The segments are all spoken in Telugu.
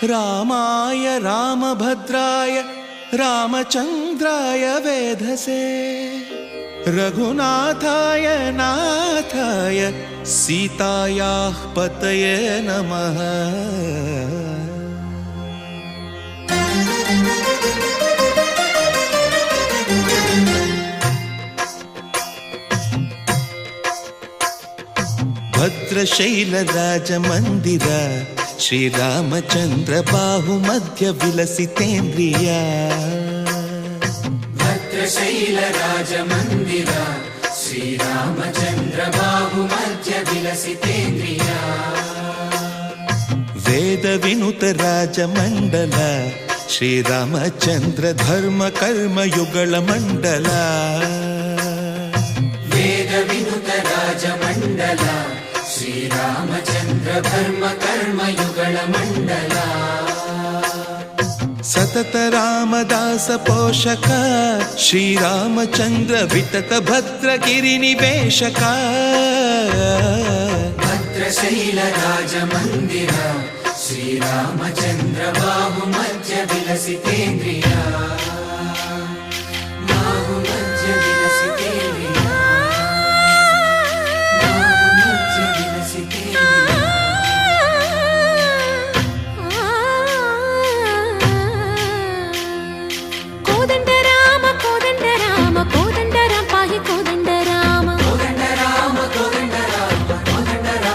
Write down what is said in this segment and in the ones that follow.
रामाय रामभद्राय रामचन्द्राय वेधसे रघुनाथाय नाथाय सीतायाः पतये नमः। भद्रशैलराजमन्दिर श्रीरामचन्द्र बाहुमध्य विलसितेन्द्रिया। भद्रशैलराजमन्दिर श्रीरामचन्द्र बाहुमध्य विलसितेन्द्रिया। वेदविनुत राजमण्डल श्रीरामचन्द्र धर्म कर्म युगल मण्डल। वेदविनुत राजमण्डल श्रीरामचन्द्र धर्म कर्म युगल मण्डल। सतत रामदास पोषक श्रीरामचन्द्र वितत भद्रगिरि निवेशक। भद्रशैलराजमन्दिर श्रीरामचन्द्र बाहुमध्य विलसितेन्द्रिया। बाहुमध्य विलसितेन्द्रिया। बाहुमध्य विलसितेन्द्रिया। कोदंड राम पाहि कोदंड राम। कोदंड राम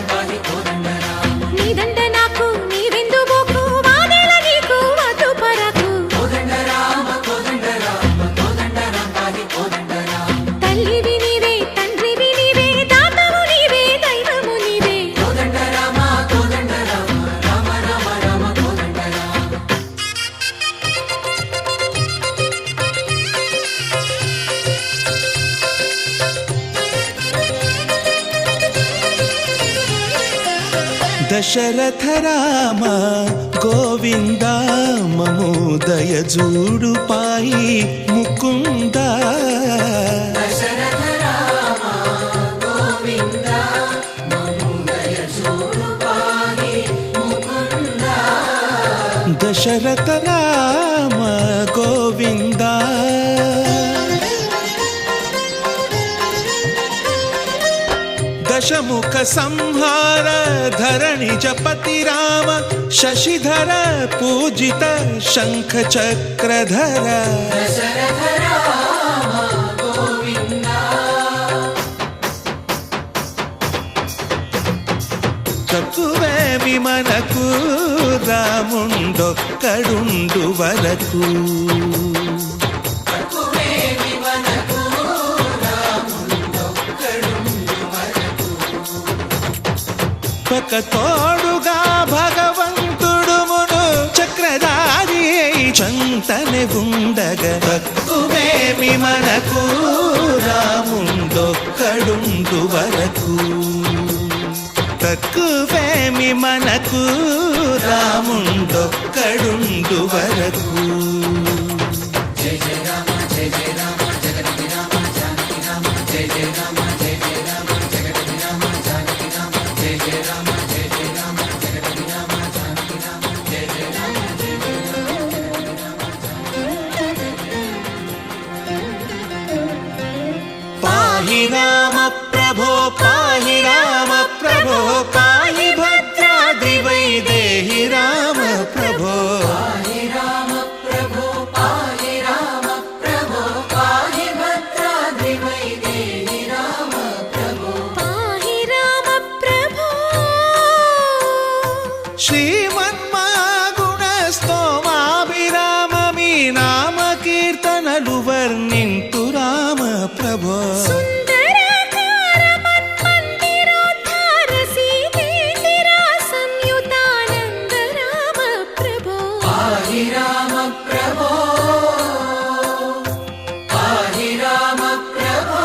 पाहि कोदंड राम। नी दंड नाकु नीवेंदु बोकु वादेल नीकु वधु परकु। कोदंड राम पाहि कोदंड राम। तल्लिवि नीवे तंड्रिवि नीवे दातवु नीवे दैवमु नीवे। कोदंड राम राम राम राम कोदंड राम। दशरथ राम गोविंद ममो दय जूडु पाई मुकुंद। दशरथ राम गोविंद ममो दय जूडु पाई मुकुंद। दशरथ राम गोविंद दशमुख संहार धरणि जपति राम शशिधर पूजित शंख चक्रधर। दशरथ राम गोविंद। తక్కువేమి మనకు రాముండొక్కడుండు వరకు. ఒక తోడుగా భగవంతుడుమును చక్రధారి చంతనే ఉండగా తక్కువేమి మనకు రాముండొక్కడుండు వరకు. తక్కువేమి మనకు రాముండొక్కడుండు వరకు. జయ జయ రామ జయ జయ రామ జగతి రామ జానకి రామ జయ జయ రామ జయ జయ రామ జగతి రామ జానకి రామ జయ జయ రామ జయ జయ రామ జగతి రామ జానకి రామ జయ జయ రామ జయ జయ రామ. పాహి రామ ప్రభో పాహి రామ ప్రభో పాహి భద్రాద్రి వైదేహి రామ ప్రభో. పాహి రామ ప్రభో పాహి రామ ప్రభో పాహి భద్రాద్రి వైదేహి రామ ప్రభో. పాహి రామ ప్రభో. శ్రీమన్మాగుణ స్తోమాభిరామమి నామ కీర్తనలు వర్ణింతు రామ ప్రభో. సుందరాకార మన్మందిరోద్ధార సీతేందిరా సంయుతానంద రామ ప్రభో. పాహి రామ ప్రభో పాహి రామ ప్రభో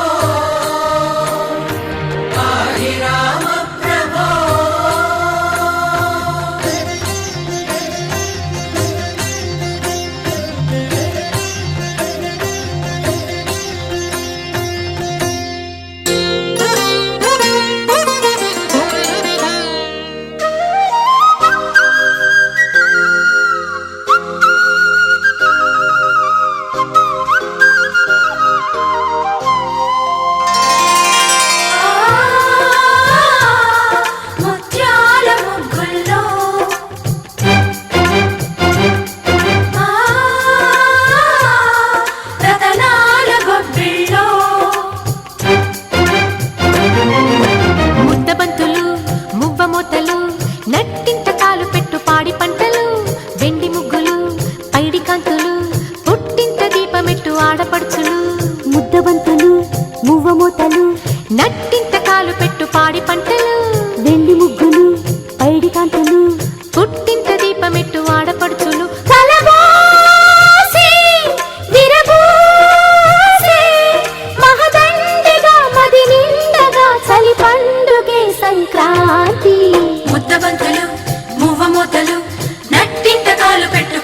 పాహి రామ ప్రభో.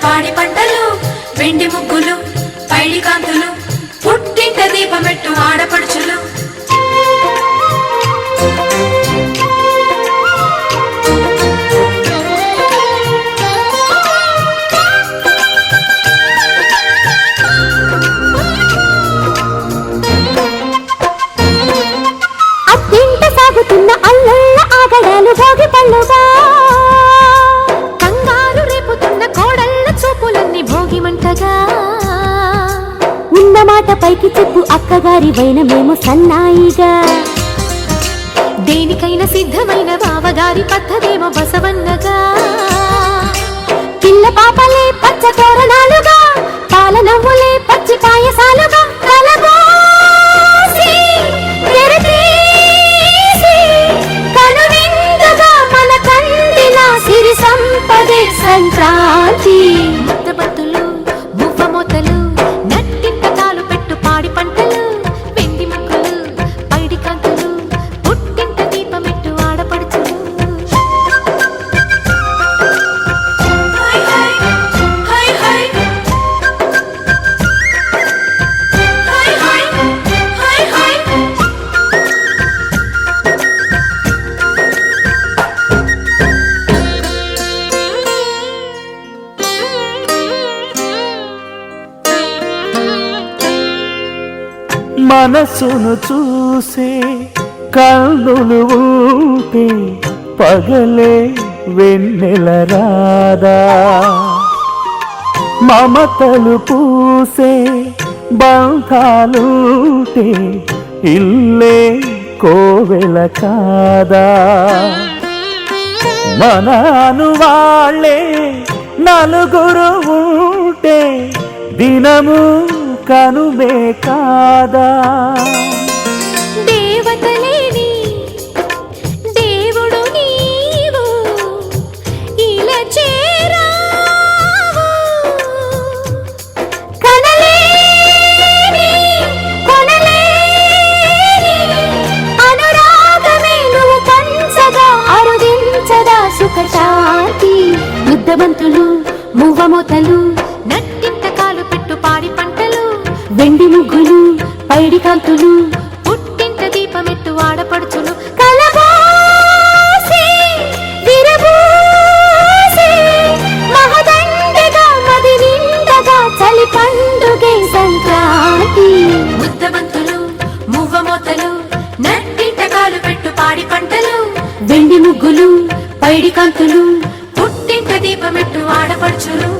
పాడి పంటలు వెండి ముగ్గులు పైడి కాంతులు పుట్టింట దీపమెట్టు ఆడపడుచులు అత్తింట సాగుతున్న అల్లల్ల ఆగడాలు భోగి పళ్ళుగా కంగారు రేపుతున్న కోడళ్ళ చూపులన్నీ భోగి మంటగా ఉన్న మాట పైకి చెప్పు అక్కగారి వైన మేము సన్నాయిగా దేనికైనా సిద్ధమైన బావగారి పద్ధతేమో బసవన్నగా పిల్ల పాపలే పచ్చ తోరణాలుగా పాల నవ్వులే పచ్చి పాయసాలుగా కలబోసి తెరతీసి కనువిందుగా మన కందిన సిరి సంపదే సంక్రాంతి ముద్దబత్తులు మువ్వ మొతలు నట్టింట కాలు పెట్టు పాడి పంటలు వెండి ముక్కలు పైడి కాంతులు పుట్టింట దీపమెట్టు ఆడపడుచులు high high high high high high high high మనసును చూసే కన్నులు ఊపే పగలే వెన్నెల రాదా మమతలు పూసే బంధాలుటే ఇల్లే కోవెల కాదా మనను వాళ్ళే నలుగురు ఉంటే దినము కనుమే కాదా దేవతలేని దేవుడు నీవు ఇలా చేరావు కనలేని కొనలేని అనురాగమే నువ్వు పంచగా అరుదించదా సుఖ శాంతి ముద్దబంతులు మువ్వమోతలు నట్టింట కాలు పెట్టు పాడి పంటలు వెండి ముగ్గులు పైడి కాంతులు పుట్టింట దీపమెట్టు ఆడపడుచులు కలబోసి విరబూసి మహదండగా మది నిండగా చలి పండుగే సంక్రాంతి ముద్దబంతులు మువ్వ మోతలు నట్టింట కాలు పెట్టు పాడి పంటలు వెండి ముగ్గులు పైడి కాంతులు పుట్టింట దీపమెట్టు ఆడపడుచులు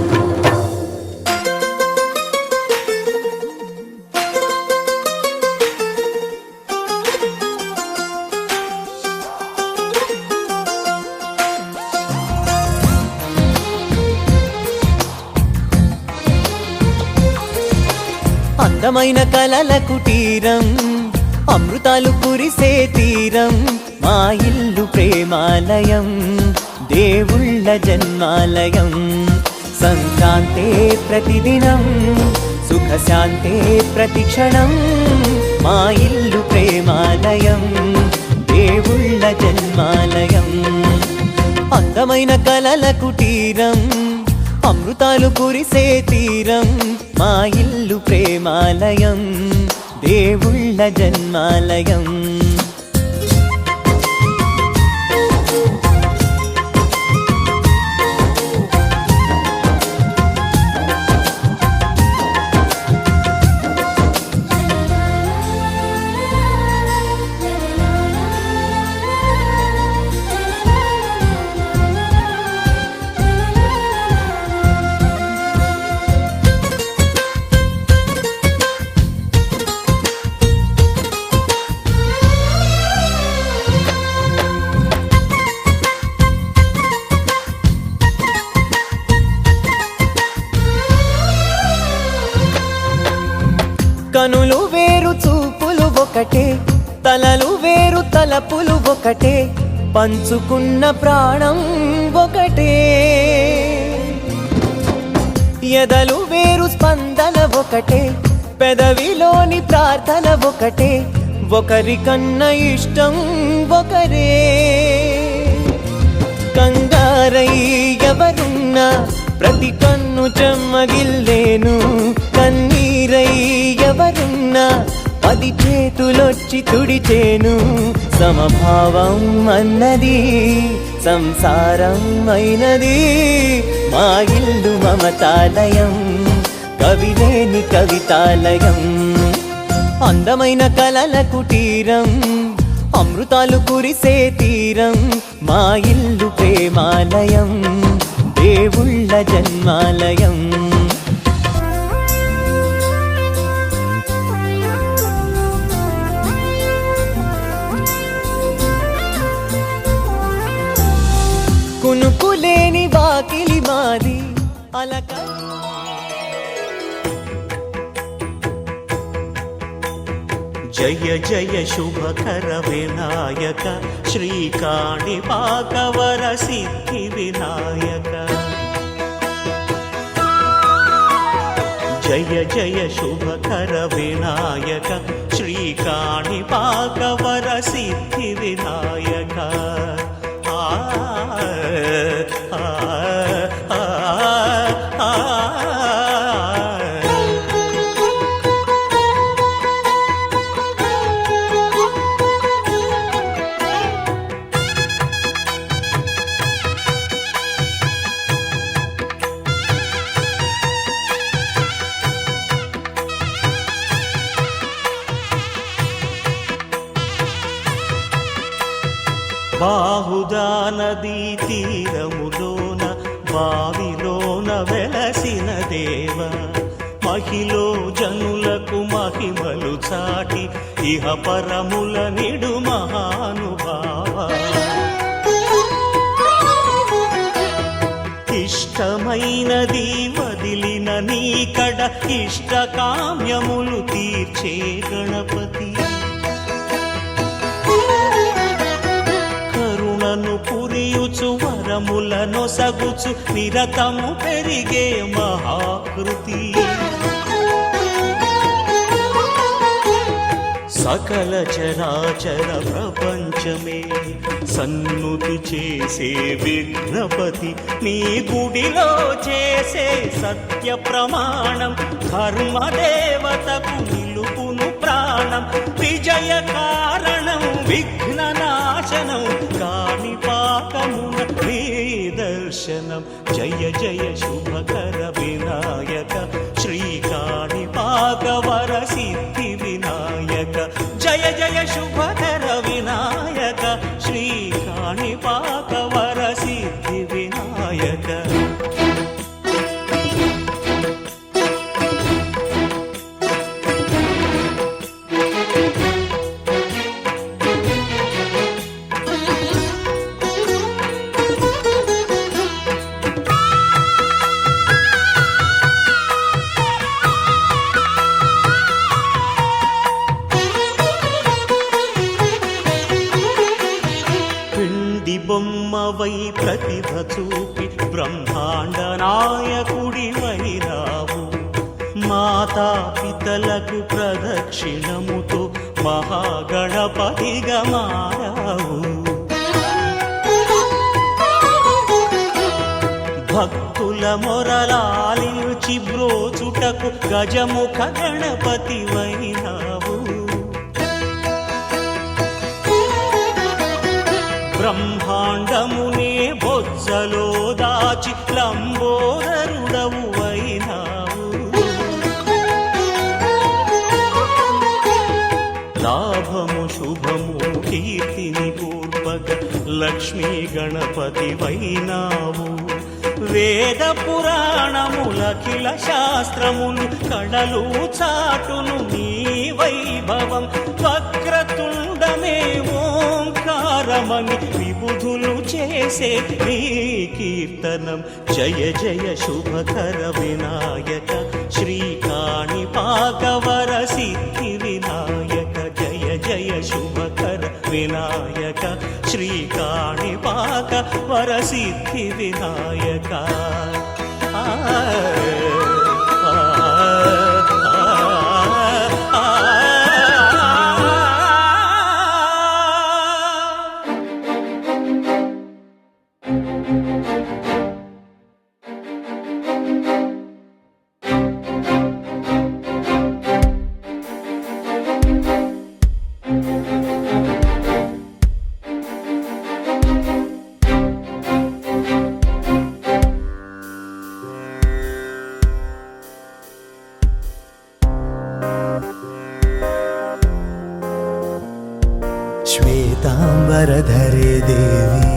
అందమైన కలల కుటీరం అమృతాలు కురిసే తీరం మా ఇల్లు ప్రేమాలయం దేవుళ్ళ జన్మాలయం సంక్రాంతే ప్రతిదినం సుఖశాంతే ప్రతిక్షణం మా ఇల్లు ప్రేమాలయం దేవుళ్ళ జన్మాలయం అందమైన కలల కుటీరం అమృతాలు కురిసే తీరం మా ఇల్లు ప్రేమాలయం దేవుళ్ళ జన్మాలయం కనులు వేరు చూపులు ఒకటే తలలు వేరు తలపులు ఒకటే పంచుకున్న ప్రాణం ఒకటే ఎదలు వేరు స్పందన ఒకటే పెదవిలోని ప్రార్థన ఒకటే ఒకరికన్నా ఇష్టం ఒకరే కంగారై ఎవరున్నా ప్రతి కన్ను చెమ్మగిల్లేను కన్నీరై ఎవరున్నా 10 చేతులొచ్చి తుడిచేను సమభావం అన్నది సంసారం అయినది మా ఇల్లు మమతాలయం కవిలేని కవితాలయం అందమైన కలల కుటీరం అమృతాలు కురిసే తీరం మా ఇల్లు ప్రేమాలయం దేవుళ్ళ జన్మాలయం కునుకులేని వాకిలి మాది అలక జయ జయ శుభకర వినాయక శ్రీకాణిపాకవర సిద్ధి వినాయక జయ జయ శుభకర వినాయక శ్రీకాణిపాకవర సిద్ధి వినాయక బాహుదా నదీ తీరములోన బావిలోన వెలసిన దేవ మహిలో జనులకు మహిమలు చాటి ఇహ పరముల నిడు మహానుభావ ఇష్టమైనది వదిలిన నీకడ ఇష్టకామ్యములు తీర్చే గణపతి పురియుచు వరములను సగుచు నిరతము పెరిగే మహాకృతి సకల చరాచర ప్రపంచమే సన్నుతి చేసే విఘ్నపతి నీ గుడిలో చేసే సత్య ప్రమాణం ధర్మదేవతకు నిలుపును ప్రాణం విజయ కారణం విఘ్న నాశనం కాణిపాకమున నీ దర్శనం జయ జయ శుభకర వినాయక శ్రీకాణిపాకవర సిద్ధి వినాయక జయ జయ శుభకర వినాయక శ్రీకాణిపాకవర సిద్ధి వినాయక బొమ్మవై ప్రతిభ చూపి బ్రహ్మాండ నాయకుడి వైరావు మాతా పితలకు ప్రదక్షిణముతో మహాగణపతిగా మారావు భక్తుల మొరలాలించి బ్రోచుటకు గజముఖ గణపతి వైనావు బ్రహ్మాండమునే బొజ్జలో దాచి లంబోదరుడవు అయినావు లాభము శుభము కీర్తిని పూర్వక లక్ష్మీ గణపతి వైనావు వేద పురాణములఖిల శాస్త్రములు కడలు చాటును నీ వైభవం వక్రతుండమే ఓంకారమని విబుధులు చేసే నీ కీర్తనం జయ జయ శుభకర వినాయక శ్రీకాణిపాకవర సిద్ధి వినాయక జయ జయ శుభకర వినాయక శ్రీకాణిపాకవర సిద్ధి వినాయక ಶ್ವೇತಾಂಬರಧರೆ ದೇವಿ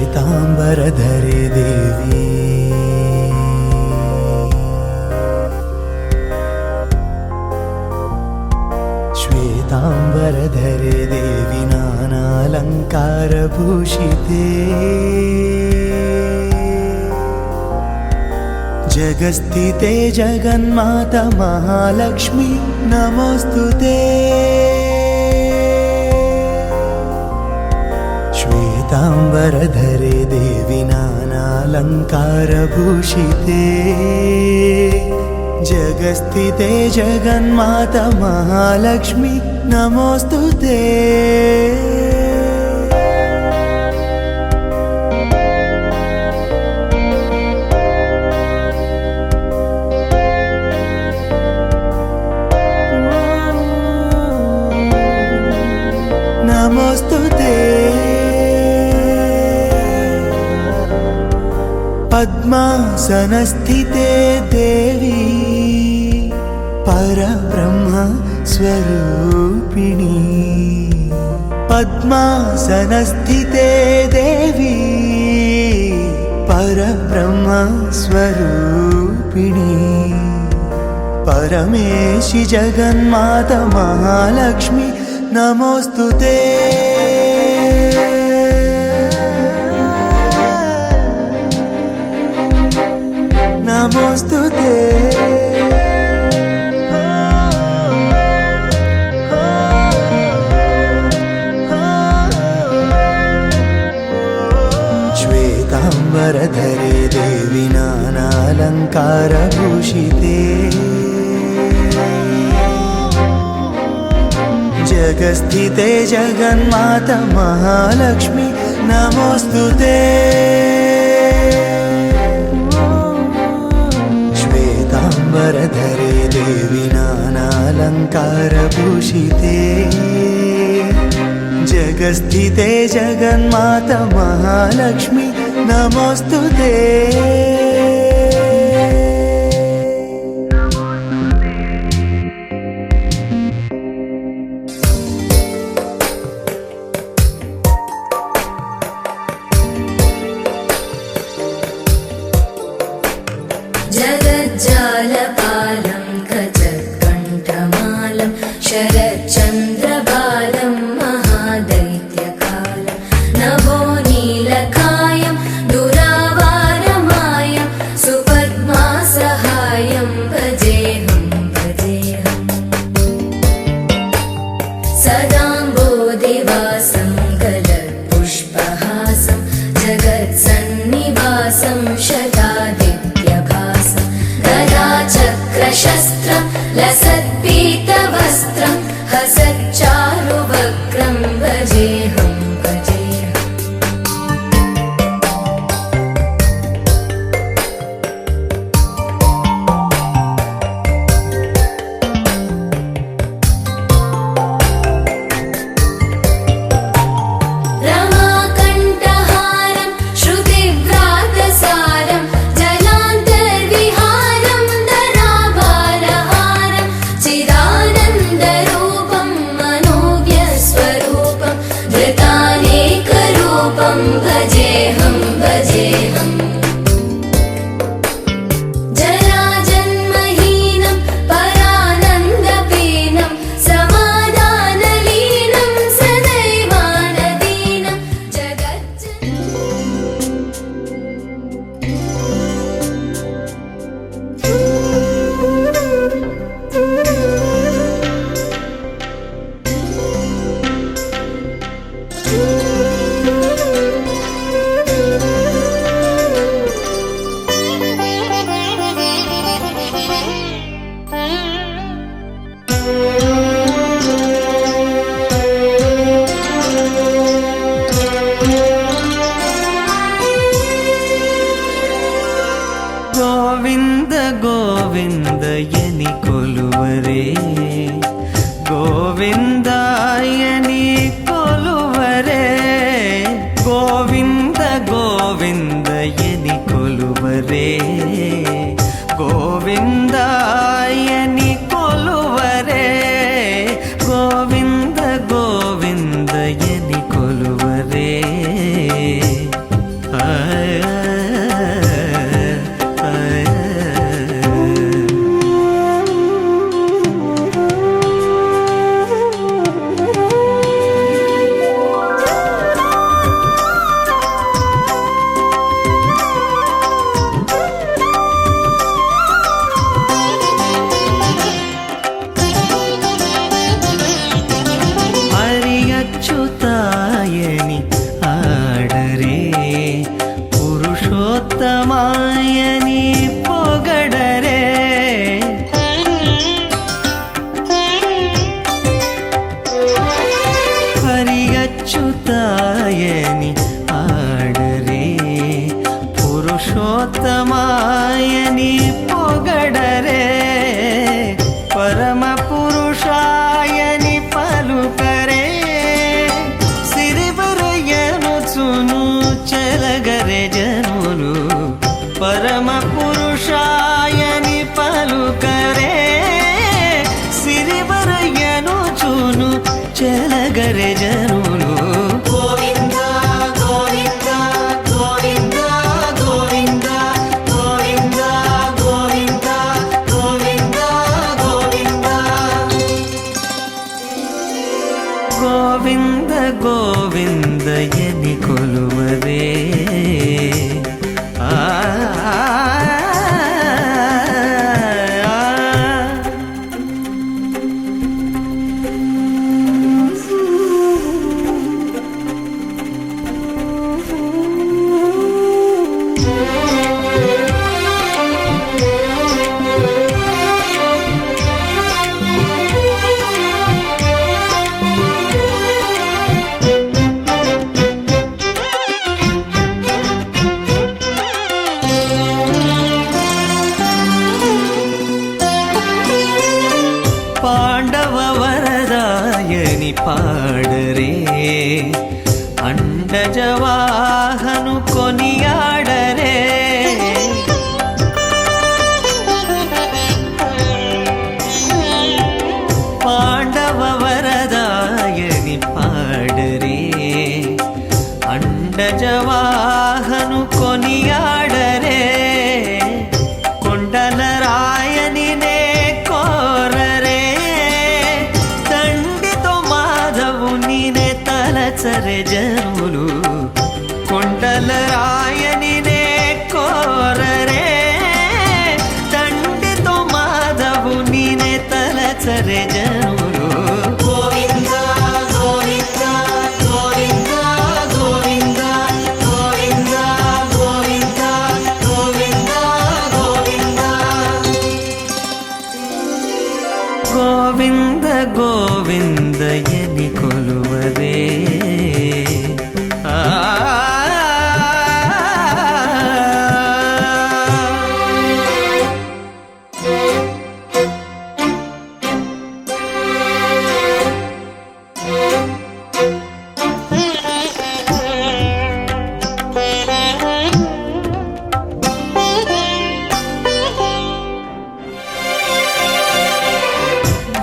ಶ್ವೇತಾಂಬರಧರೆ ದೇವಿ ಶ್ವೇತಾಂಬರಧರೆ ದೇವಿ ನಾನಾಲಂಕಾರಭೂಷಿತೆ जगस्थिते जगन्माता महालक्ष्मी नमोस्तुते श्वेतांबरधरे देवी नानालंकारभूषिते जगस्थिते जगन्माता महालक्ष्मी नमोस्तुते नमोस्तुते पद्मासनस्थिते देवी परब्रह्म स्वरूपिणी पद्मासनस्थिते देवी परब्रह्म स्वरूपिणी परमेशि जगन्माता महालक्ष्मी नमोस्तुते नमोस्तुते श्वेतांबरधरे देवी नानालंकारभूषिते जगस्थिते जगन्माता महालक्ष्मी नमोस्तुते श्वेतांबरधरे देवी नानालंकारभूषिते जगस्थिते जगन्माता महालक्ष्मी नमोस्तुते जगज्जालपालं खचत्कण्ठमालं शरच्चन्द्रबालं महादैत्यकालं नभो नीलकायं दुरावारमायं सुपद्मासहायं भजेऽहं भजेऽहम् सदाम्बोधिवासं गलत्पुष्पहासं जगत्सन्निवासं शतादित्यभासं गदाचक्रशस्त्रं लसत्पीतवस्त्रं हसच्चारुवक्त्रं भजेऽहं भजेऽहम् रमाकण्ठहारं श्रुतिव्रातसारं जलान्तर्विहारं धराभारहारं चिदानन्दरूपं मनोव्यस्वरूपं धृतानेकरूपं भजेऽहं भजेऽहम् जराजन्महीनं परानन्दपीनं समाधानलीनं सदैवानदीनं ಗೋವಿಂದ ಗೋವಿಂದ ಎನಿ ಕೊಲುವರೇ ಗೋವಿಂದ ಎನಿ ಕೊಲುವರೇ ಗೋವಿಂದ ಗೋವಿಂದ ಎನಿ ಕೊಲುವರೇ ಗೋವಿಂದ కొలువరే అచ్యుతాయని ఆడరే పురుషోత్తమాయని పొగడరే హరి అచ్యుతాయని ఆడరే పురుషోత్తమాయని పొగడరే పరమ పురుషాయని పలుకరే చెలగరే జనులు పరమ పురుషాయని పలుకరే సిరివరయ్యను చూను చెలగరే జనులు గోవింద గోవింద గోవింద గోవింద గోవింద గోవింద గోవింద గోవింద గోవింద గోవింద ఎని కొలువరే పాండవ వరదాయని పాడరే అండజవాహను కొనియాడరే పాండవ వరదాయని పాడరే అండజవాహను కొనియాడరే కొండల రాయని నే కోరరే తండ్రితో మాధవుని నే తలచరే జనులు కొండల రాయని నే కోరరే తండ్రితో మాధవుని నే తలచరే జనులు గోవింద గోవింద గోవింద గోవింద గోవింద గోవింద గోవింద గోవింద గోవింద గోవింద ఎని కొలువరే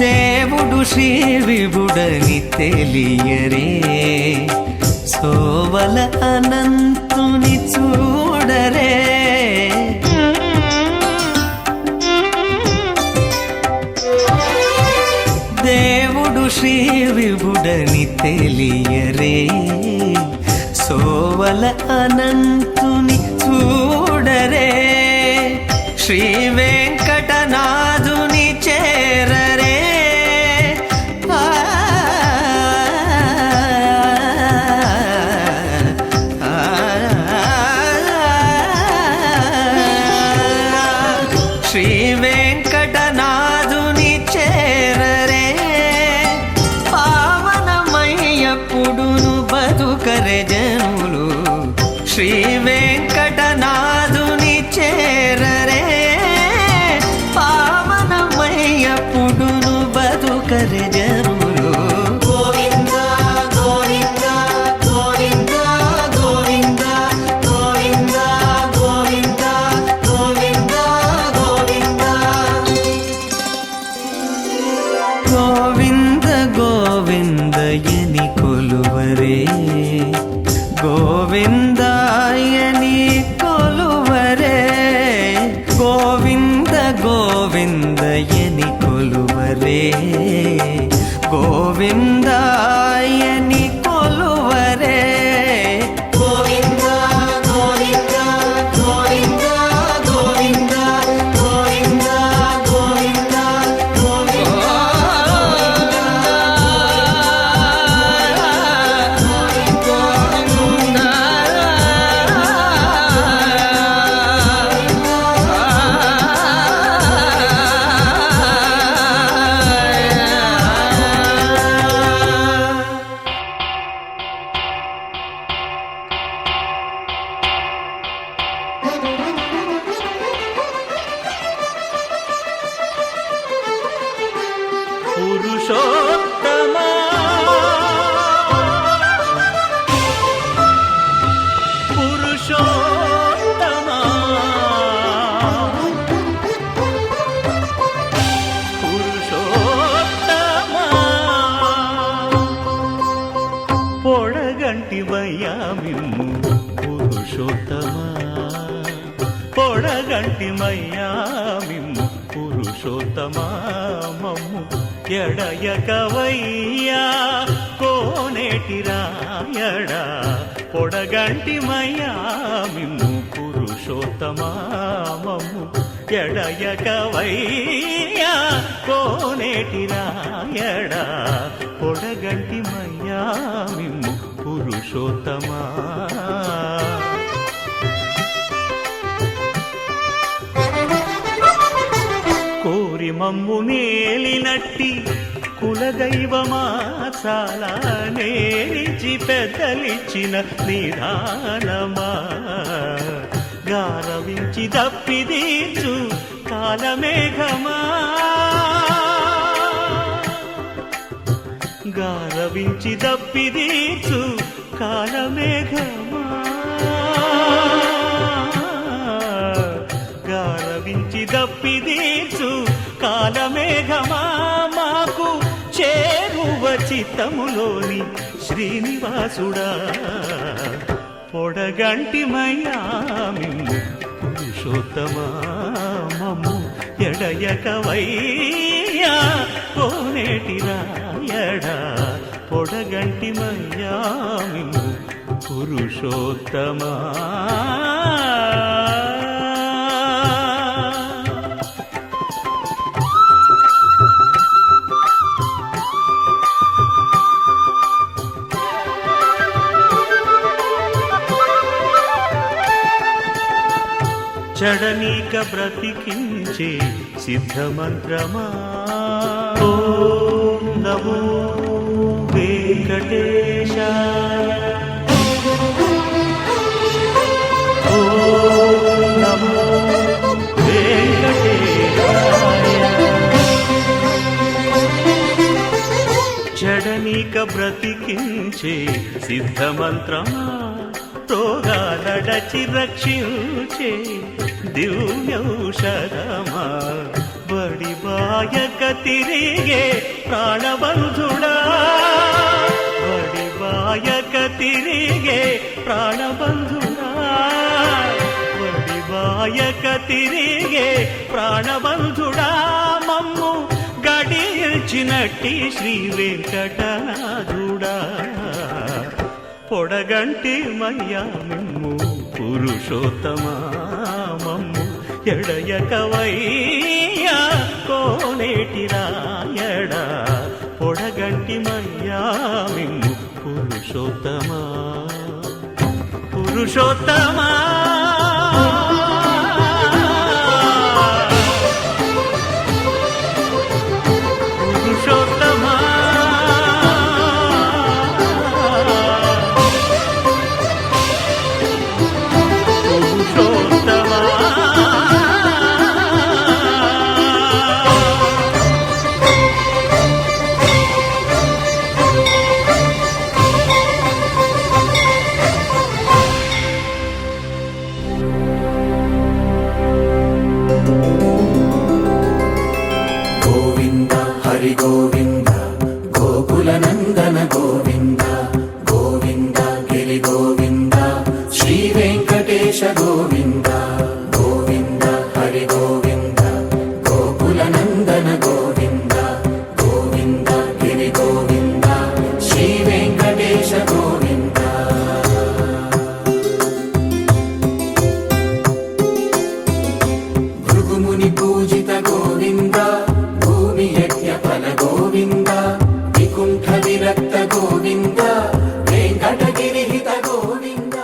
దేవుడు శ్రీ విభుడని తెలియరే సోవల అనంతుని చూడరే దేవుడు శ్రీ విభుడని తెలియరే సోవల అనంతుని చూడరే శ్రీ వెంకటనాథుని చేరరే శ్రీ వెంకటనాథుని చేరరే పావనమయ్యప్పుడును బతుకరే జనులు శ్రీ వెంకటనాథుని చేరరే పావనమయ్యప్పుడును బతుకరే జనులు గోవింద గోవింద గోవింద గోవింద గోవింద గోవింద గోవింద గోవింద గోవింద గోవింద ఎని కొలువరే గోవిందాయని కొలువరే గోవింద గోవిందయని కొలువరే గోవిందాయని కొలువరే గోవింద గోవింద గోవింద గోవింద గోవింద గోవింద పురుషోత్తమా పురుషోత్తమా పురుషోత్తమా పొడగంటివయ్యా మిమ్ము పురుషోత్తమా పొడగంటిమయ్యా మిమ్ము పురుషోత్తమా మమ్ము ఎడయకవయ్యా కోనేటి రాయడా పొడగంటిమయ్యా మిమ్ము పురుషోత్తమా మమ్ము ఎడయకవయ్యా కోనేటి రాయడా పొడగంటిమయ్యా మిమ్ము పురుషోత్తమా కోరి మమ్ము నేలినట్టి కులదైవమా చాలా నేలిచి పెద్దలిచ్చిన నిదానమా గారవించి దప్పిదీర్చు కాలమేఘమా గారవించి దప్పిదీర్చు కాలమేఘమా గారవించి దప్పిదీర్చు కాలమేఘమా మాకు చేరువ చిత్తములోని శ్రీనివాసుడా పొడగంటిమయ్యా మిమ్ము పురుషోత్తమా మమ్ము ఎడయకవయ్యా కోనేటి రాయడా పొడగంటిమయ్యా మిమ్ము పురుషోత్తమా చడనీక బ్రతికించే సిద్ధమంత్రమా ఓం నమో వెంకటేశాయ ఓం నమో వెంకటేశాయ చడనీక బ్రతికించే సిద్ధమంత్రమా రోగాలడచి రక్షించే దివ్యౌషధమా బడి బాయక తిరిగే ప్రాణబంధుడా బడి బాయక తిరిగే ప్రాణబంధుడా బడి బాయక తిరిగే ప్రాణబంధుడా మమ్ము గడిచినట్టి శ్రీ వెంకటనాథుడా పొడగంటి మయ్యా మిమ్ము పురుషోత్తమా మమ్ము ఎడయకవయ్యా కోనేటి రాయడా పొడగంటి మయ్యా మిమ్ము పురుషోత్తమా పురుషోత్తమా పురుషోత్తమా గోవింద గోవింద హరి గోవింద గోకుల నందన గోవింద గోవింద గిరి గోవింద శ్రీ వెంకటేశ గోవింద భృగుముని పూజిత గోవింద భూమి యజ్ఞ ఫల గోవింద వికుంఠ విరక్త గోవింద వెంకటగిరిహిత గోవింద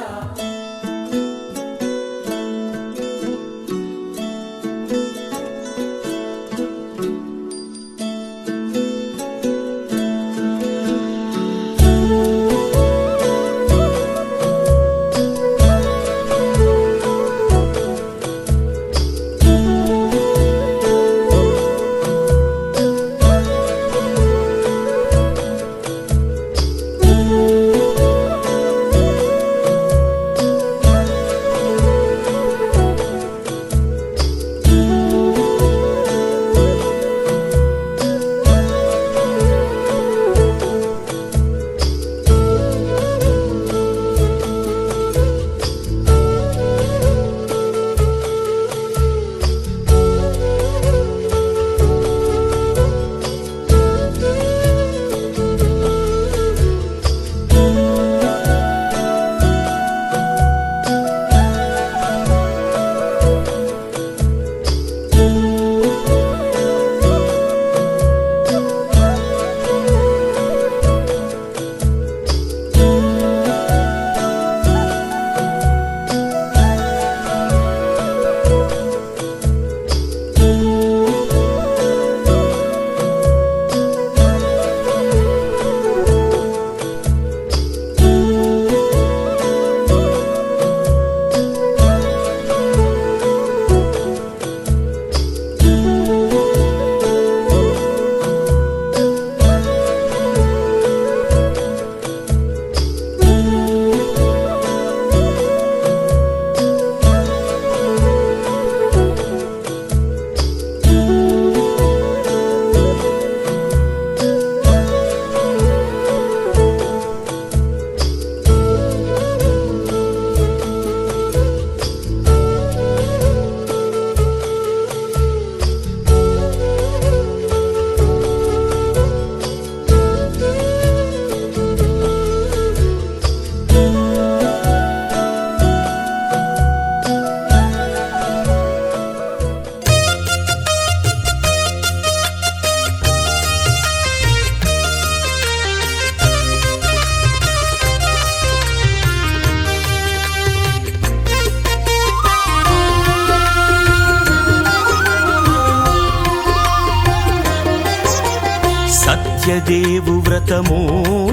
సత్యదేవు వ్రతము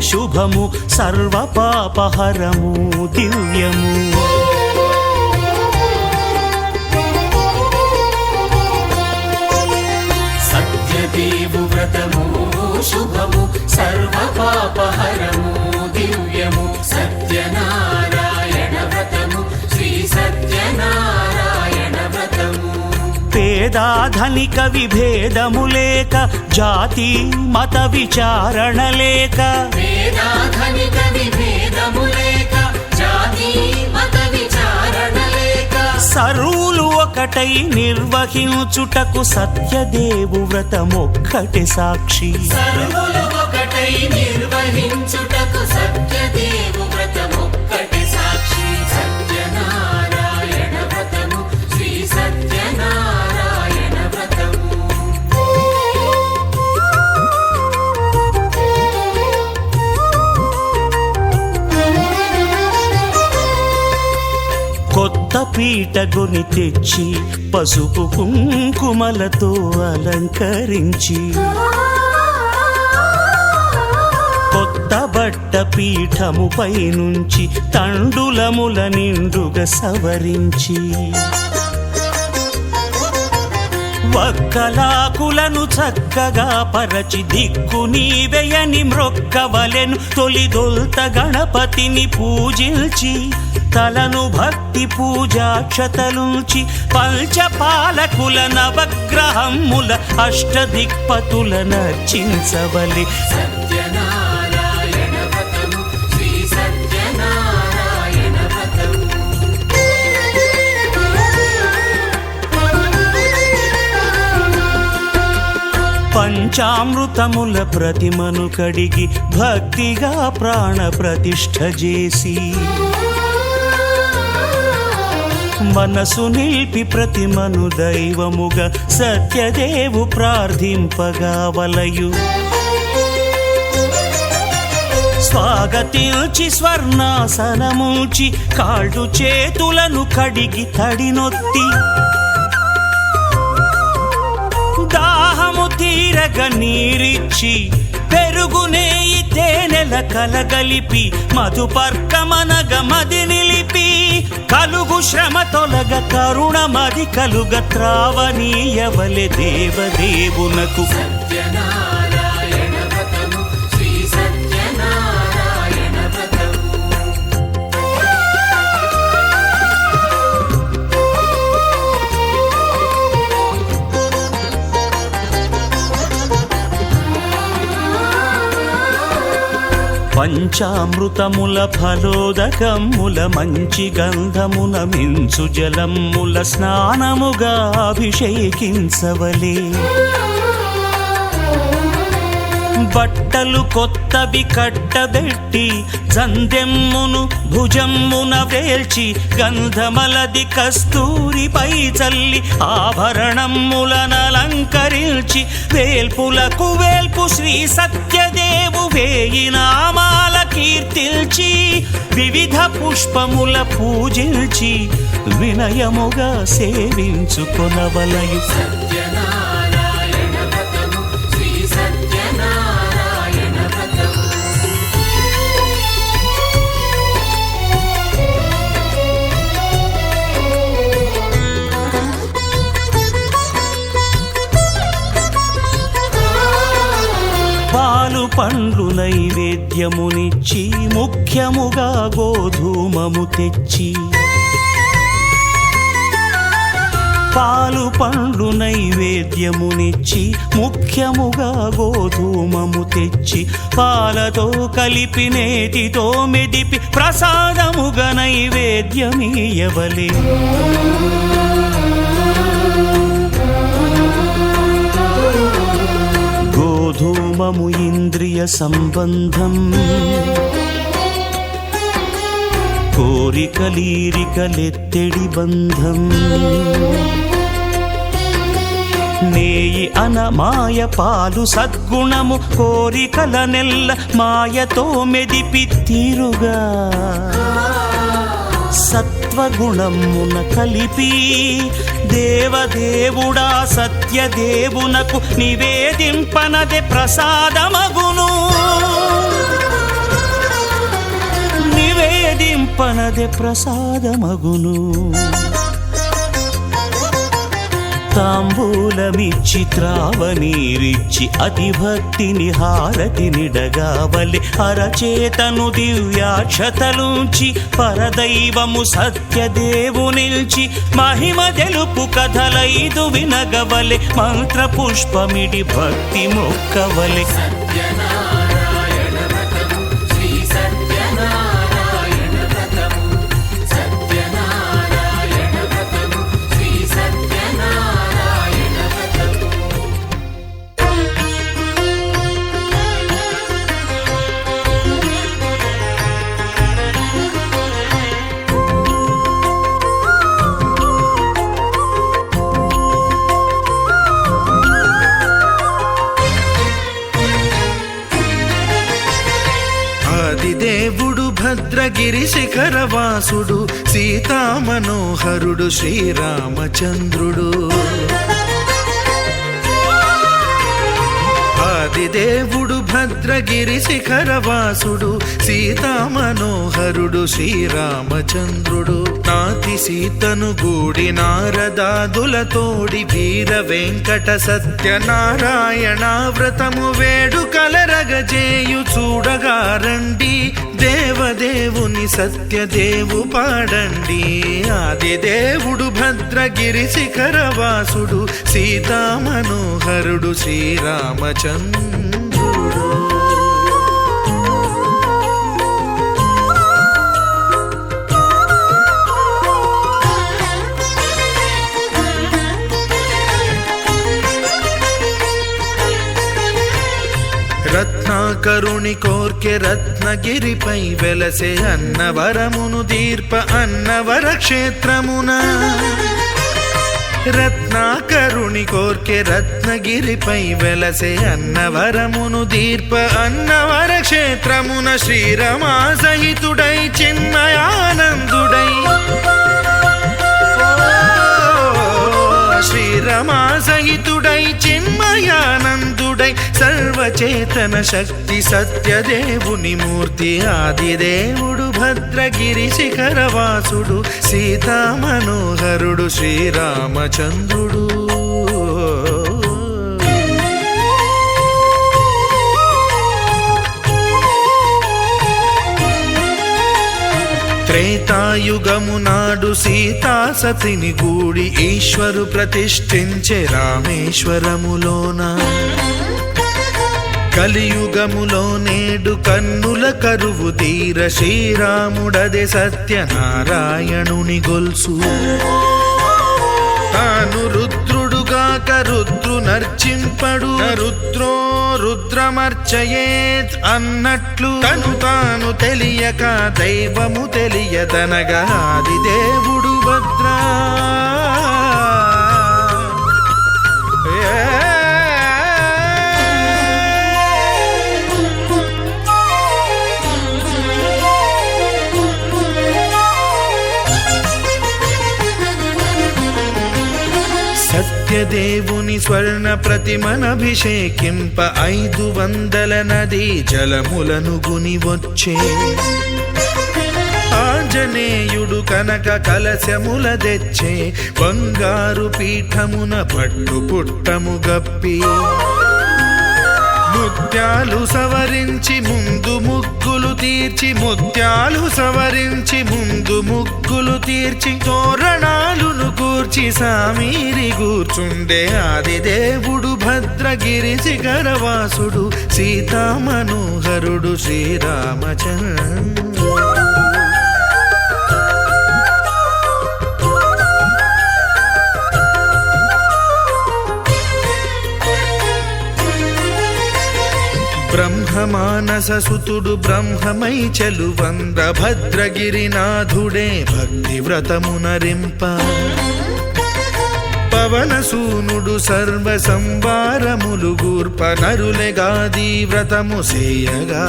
శుభము సర్వ పాపహరము దివ్యము సత్యదేవు వ్రతము శుభము సర్వ పాపహరము దివ్యము సత్యనారాయణ వ్రతము శ్రీ సత్యనారాయణ వ్రతము పేదాధనిక విభేదము లేక జాతి మత విచారణ లేక వేదాధనిక విభేదము లేక జాతి మత విచారణ లేక సర్వులు ఒకటై నిర్వహించుటకు సత్యదేవు వ్రతమొక్కటి సాక్షి సర్వులు ఒకటై నిర్వహించుటకు సత్యదేవు వ్రతమొక్కటి సాక్షి సత్యనారాయణ వ్రతము శ్రీ సత్యనారాయణ వ్రతము కొత్త పీటగుని తెచ్చి పసుపు కుంకుమలతో అలంకరించి కొత్త బట్ట పీఠముపై నుంచి తండులముల నిండుగా సవరించి వక్కలాకులను చక్కగా పరచి దిక్కు నీవెయని మ్రొక్కవలెను తొలిదొల్త గణపతిని పూజించి తలను భక్తి పూజాక్షతలుంచి పంచపాలకుల నవగ్రహముల అష్టదిక్పతుల నర్చించవలి సత్యనారాయణ వ్రతము శ్రీ సత్యనారాయణ వ్రతము పంచామృతముల ప్రతిమను కడిగి భక్తిగా ప్రాణ ప్రతిష్ఠ చేసి మనసు నిలిపి ప్రతిమను దైవముగా సత్యదేవు ప్రార్థింపగా వలయు స్వాగతించి స్వర్ణాసనముంచి కాళ్ళు చేతులను కడిగి తడినొత్తి దాహము తీరగ నీరిచ్చి పెరుగు నేయి తేనెల కలగలిపి మధుపర్కమనగ మది నిలిపి కలుగు శ్రమ తొలగ కరుణ మది కలుగ త్రావనీయవలె దేవదేవునకు సత్యనారాయణ వ్రతము శ్రీ సత్యనారాయణ వ్రతము పంచామృతముల ఫలోదకముల మంచి గంధమున మించు జలముల స్నానముగా అభిషేకించవలే బట్టలు కొత్తవి కట్టబెట్టి జందెమ్మును భుజమ్మున వేల్చి గంధమలది కస్తూరిపై చల్లి ఆభరణములనలంకరించి వేల్పులకు వేల్పు శ్రీ సత్యదేవు వేయి నామాల కీర్తిల్చి వివిధ పుష్పముల పూజించి వినయముగా సేవించుకొనవలయు సత్యనారాయణ వ్రతము శ్రీ సత్యనారాయణ వ్రతము పాలు పండ్లు నైవేద్యమునిచ్చి ముఖ్యముగా గోధూమము తెచ్చి పాలు పండ్లు నైవేద్యమునిచ్చి ముఖ్యముగా గోధూమము తెచ్చి పాలతో కలిపి నేతితో మెదిపి ప్రసాదముగా నైవేద్యమీయవలే గోధూమము ఇంద్రియ సంబంధం కోరికలీరికలెత్తెడి బంధం నేయి అనమాయ పాలు సద్గుణము కోరికల నెల్ల మాయతో మెదిపి తీరుగా సత్వగుణమున కలిపి దేవదేవుడా సత్యదేవునకు నివేదింపనదే ప్రసాదమగును నివేదింపనదే ప్రసాదమగును తాంబూలమిచ్చి త్రావనీరిచ్చి అతి భక్తిని హారతినిడగావలె అరచేతను దివ్యాక్షతలుంచి పరదైవము సత్యదేవు నిల్చి మహిమ తెలుపు కథలైదు వినగవలె మంత్ర పుష్పమిడి భక్తి మొక్కవలె సత్యనారాయణ వ్రతము శ్రీ సత్యనారాయణ వ్రతము సత్యనారాయణ వ్రతము శ్రీ సత్యనారాయణ వ్రతము ఆదిదేవుడు భద్రగిరి శిఖరవాసుడు సీతామనోహరుడు శ్రీరామచంద్రుడు ఆదిదేవుడు భద్రగిరి శిఖరవాసుడు సీతామనోహరుడు శ్రీరామచంద్రుడు నాతి సీతను గూడి నారదాదులతోడి వీర వెంకట సత్యనారాయణ వ్రతము వేడుకలరగజేయు చూడగా రండి దేవదేవుని సత్యదేవు పాడండి ఆదిదేవుడు భద్రగిరి శిఖరవాసుడు సీతామనోహరుడు శ్రీరామచంద్రుడు రత్నాకరుని కోర్కె రత్నగిరిపై వెలసే అన్నవరమును దీర్ప అన్నవర క్షేత్రమున రత్నాకరుని కోర్కె రత్నగిరిపై వెలసే అన్నవరమును దీర్ప అన్నవర క్షేత్రమున శ్రీరమా సహితుడై చిన్మయానందుడై శ్రీరమా సహితుడై చిన్మయానందుడై సర్వచేతన శక్తి సత్యదేవుని మూర్తి ఆదిదేవుడు భద్రగిరి శిఖరవాసుడు సీతామనోహరుడు శ్రీరామచంద్రుడు త్రేతాయుగము నాడు సీతా సతిని గూడి ఈశ్వరు ప్రతిష్ఠించే రామేశ్వరములోన కలియుగములో నేడు కన్నుల కరువు తీర శ్రీరాముడదే సత్యనారాయణుని గొల్సు తాను రుద్రుడుగాక రుద్రు నర్చింపడు రుద్రో రుద్రమర్చయేత్ అన్నట్లు తను తాను తెలియక దైవము తెలియదనగా ఆదిదేవుడు భద్రా సత్యదేవుని స్వర్ణ ప్రతిమనభిషేకింప 500 నదీ జలములను గుని వచ్చే ఆంజనేయుడు కనక కలశముల తెచ్చే బంగారు పీఠమున పట్టు పుట్టము గప్పి ముత్యాలు సవరించి ముందు ముగ్గులు తీర్చి ముత్యాలు సవరించి ముందు ముగ్గులు తీర్చి తోరణాలును కూర్చి సామీరి కూర్చుండే ఆదిదేవుడు భద్రగిరి శిఖరవాసుడు సీతామనోహరుడు శ్రీరామచంద్రుడు బ్రహ్మమానస సుతుడు బ్రహ్మమై చెలువంద భద్రగిరినాథుడే భక్తి వ్రతమునరింప పవనసూనుడు సర్వ సంవారములు గూర్ప నరులెగాది వ్రతము సేయగా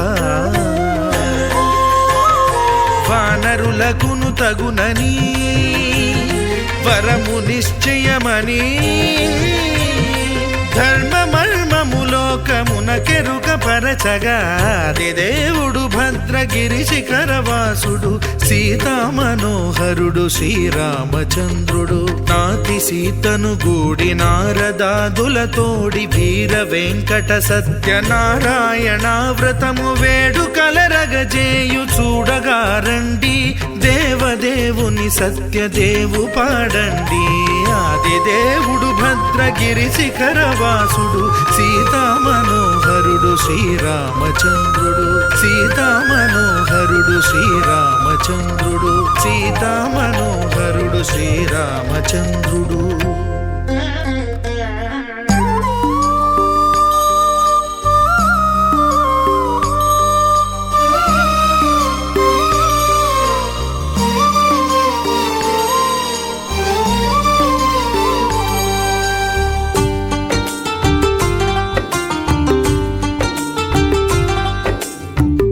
వానరులకును తగునని వరము నిశ్చయమని ధర్మమర్మములోకమునకెరుక పరచగా ఆదిదేవుడు భద్రగిరి శిఖరవాసుడు సీతామనోహరుడు శ్రీరామచంద్రుడు నాతి సీతను గూడి నారదాదులతోడి వీర వెంకట సత్యనారాయణ వ్రతము వేడుకలరగజేయు చూడగా రండి దేవదేవుని సత్యదేవు పాడండి ఆదిదేవుడు భద్రగిరి శిఖరవాసుడు సీతామనోహరుడు శ్రీరామచంద్రుడు సీతామనోహరుడు శ్రీరామచంద్రుడు సీతామనోహరుడు శ్రీరామచంద్రుడు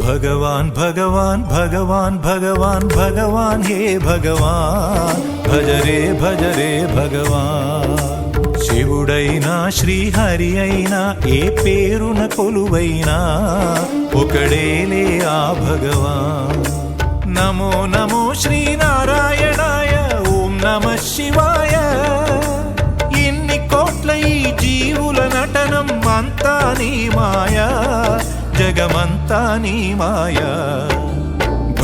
भगवान भगवान भगवान भगवान भगवान हे भगवान भज रे भगवान శివుడైనా శ్రీహరి అయినా ఏ పేరున కొలువైనా ఒకడేలే ఆ భగవాన్ నమో నమో శ్రీనారాయణాయ ఓం నమః శివాయ ఇన్ని కోట్ల ఈ జీవుల నటనం అంతా నీ మాయా జగమంతా నీ మాయా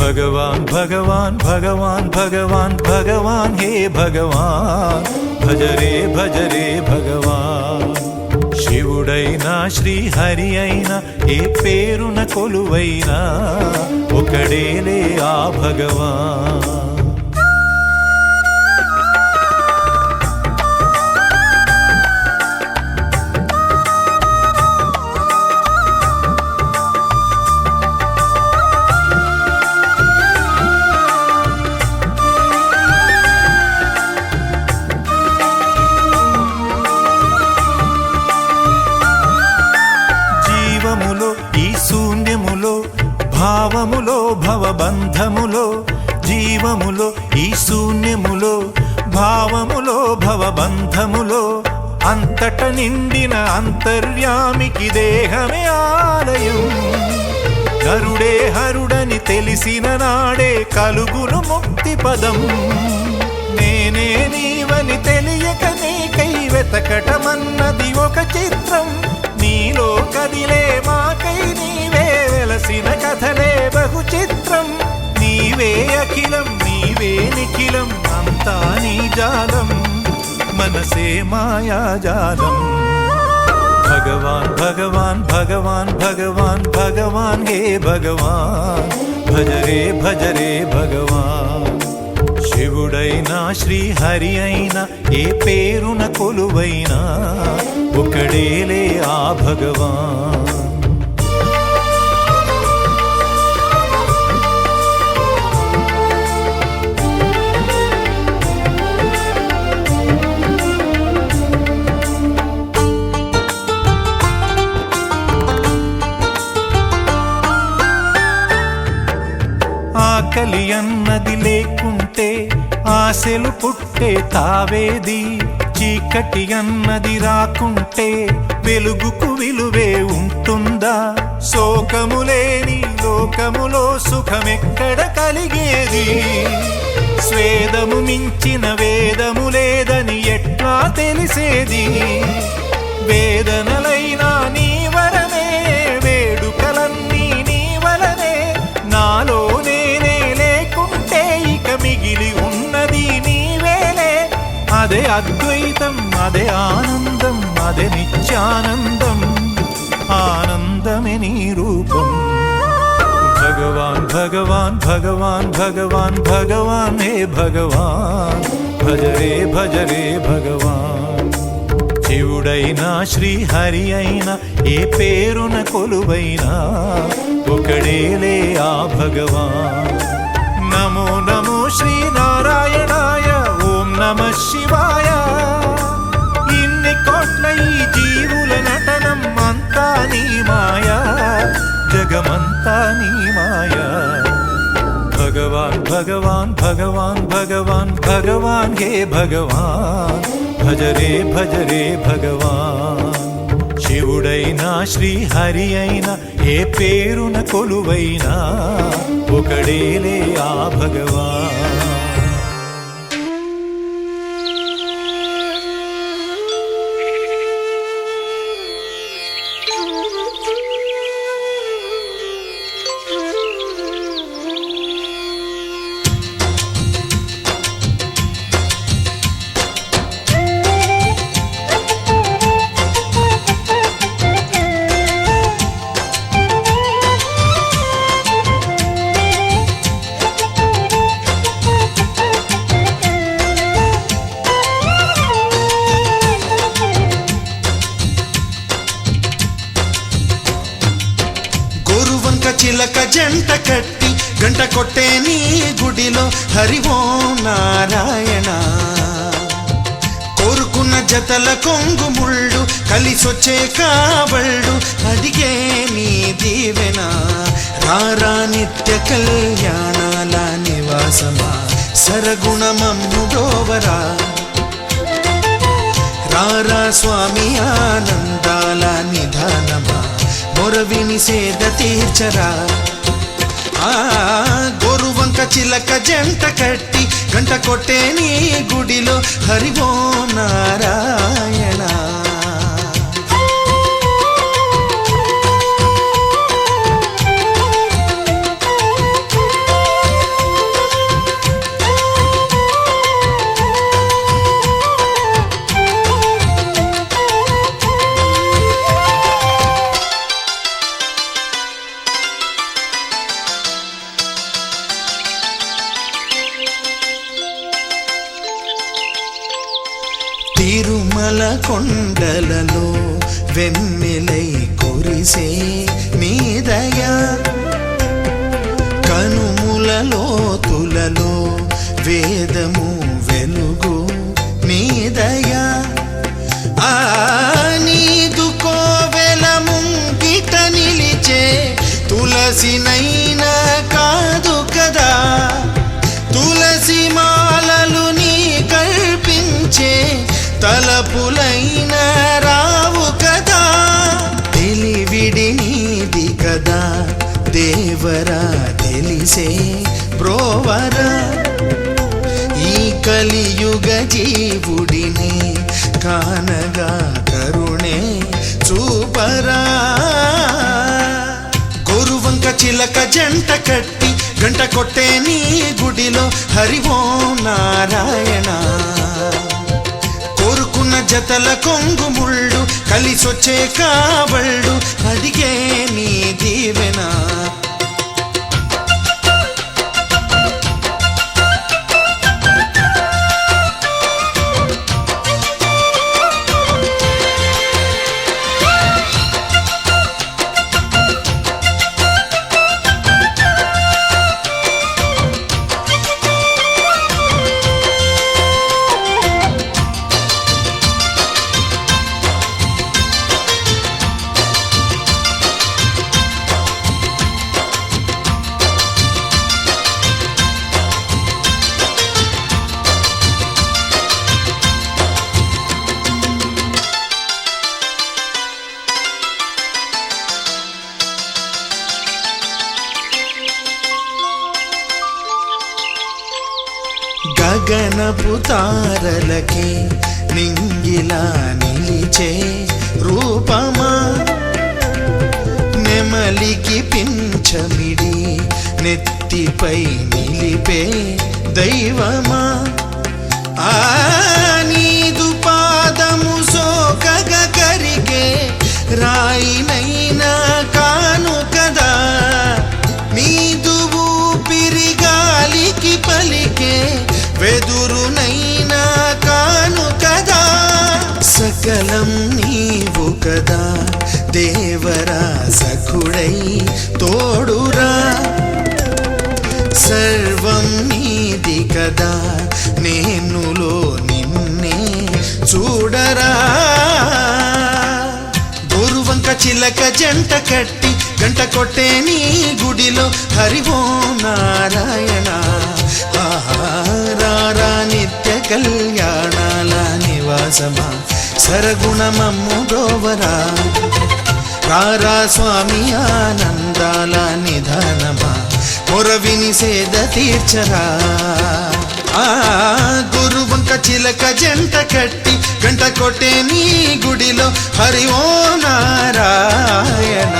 భగవాన్ భగవాన్ భగవాన్ భగవాన్ భగవాన్ హే భగవాన్ భజ రే భగవాన్ శివుడైనా శ్రీహరి అయినా ఏ పేరున కొలువైనా ఒకడేలే ఆ భగవాన్ జీవములో ఈ శూన్యములో భావములో భవబంధములో అంతట నిండిన అంతర్యామికి దేహమే ఆలయం. నరుడే హరుడని తెలిసిన నాడే కలుగును ముక్తి పదం. నేనే నీవని తెలియక నీకై వెతకటమన్నది ఒక చిత్రం. నీలో కదిలే మాకై నీవే వెలసిన కథలే బహు చిత్రం. నీవే అఖిలం నీవే నిఖిలం అంతా నీ జాలం మనసే మాయాజాలం. భగవాన్ భగవాన్ భగవాన్ భగవాన్ భగవాన్ హే భగవాన్ భజరే భజరే భగవాన్. శివుడైనా శ్రీహరి అయినా ఏ పేరున కొలువైనా ఒకడేలే ఆ భగవాన్. ఆకలి అన్నది లేకుంటే ఆశలు పుట్టే తావేది. చీకటి అన్నది రాకుంటే వెలుగుకు విలువే ఉంటుందా? శోకము లేని లోకములో సుఖమెక్కడ కలిగేది? స్వేదము మించిన వేదము లేదని ఎట్లా తెలిసేది? వేదనలైనా నీ వరమే వేడుకలన్నీ నీ వలనే. నాలో నేనే లేకుంటే ఇక మిగిలి ఉన్నది నీవేలే. అదే అద్వైతం అదే ఆనందం అదే నిత్యానందం ఆనందమే నీ రూపం. భగవాన్ భగవాన్ భగవాన్ భగవాన్ భగవాన్ హే భగవాన్ భజరే భజరే భగవాన్. శివుడైనా శ్రీహరి అయినా ఏ పేరున కొలువైనా ఒకడేలే ఆ భగవాన్. నమో నమో శ్రీనారాయణాయ ఓం నమః శివాయ. ఇన్ని కోట్ల ఈ జీవుల నటనం అంతా నీ మాయా జగమంతా నీ మాయా. భగవాన్ భగవాన్ భగవాన్ భగవాన్ భగవాన్ హే భగవాన్ భజరే భజరే భగవాన్. శివుడైనా శ్రీహరి అయినా ఏ పేరున కొలువైనా ఒకడేలే ఆ భగవాన్. చిలక జంట కట్టి గంట కొట్టే నీ గుడిలో హరి ఓం నారాయణ. కోరుకున్న జతల కొంగు ముళ్ళు కలిసొచ్చే కాబళ్ళు అడిగే నీ దీవెన. రారా నిత్య కళ్యాణాల నివాసమా సరగుణమమ్ముడోవరా. రారా స్వామి ఆనందాల నిధానమా మొరవిని సేద తీర్చరా. గోరువంక చిలక జంట కట్టి గంట కొట్టే నీ గుడిలో హరి ఓం నారాయణ. తిరుమల కొండలలో వెన్నెలై కురిసే నీ దయా. కనుముల లోతులలో వేదము వెలుగు నీ దయా. నీదు కోవెల ముంగిట నిలిచే తులసినైనా కాదు కదా. దేవరా తెలిసే బ్రోవరా ఈ కలియుగ జీవుడిని కానగా కరుణే చూపరా గోరువంక చిలక జంట కట్టి గంట కొట్టే నీ గుడిలో హరి ఓం నారాయణ కోరుకున్న జతల కొంగు ముళ్ళు కలిసొచ్చే కాబళ్ళు అడిగే నీ దీవెన గగనపు తారలకి నింగిలా నిలిచే రూపమా నెమలికి పింఛమిడి నెత్తిపై నిలిపే దైవమా ఆ నీదు పాదము సోకగ కరిగే రాయినైనా కాను కదా నీదు ఊపిరి గాలికి పలికే వెదురునైనా కాను కదా సకలం నీవు కదా దేవరా సఖుడై తోడురా సర్వం నీది కదా నేనులో నిన్నే చూడరా గోరువంక చిలక జంట కట్టి గంట కొట్టే నీ గుడిలో హరి ఓం నారాయణ ఆహారా నిత్య కళ్యాణాల నివాసమా సరగుణమమ్ము బ్రోవరా రారా స్వామి ఆనందాల నిధానమా మొరవిని సేద తీర్చరా ఆ గురువంక చిలక జంట కట్టి గంట కొట్టే నీ గుడిలో హరి ఓం నారాయణ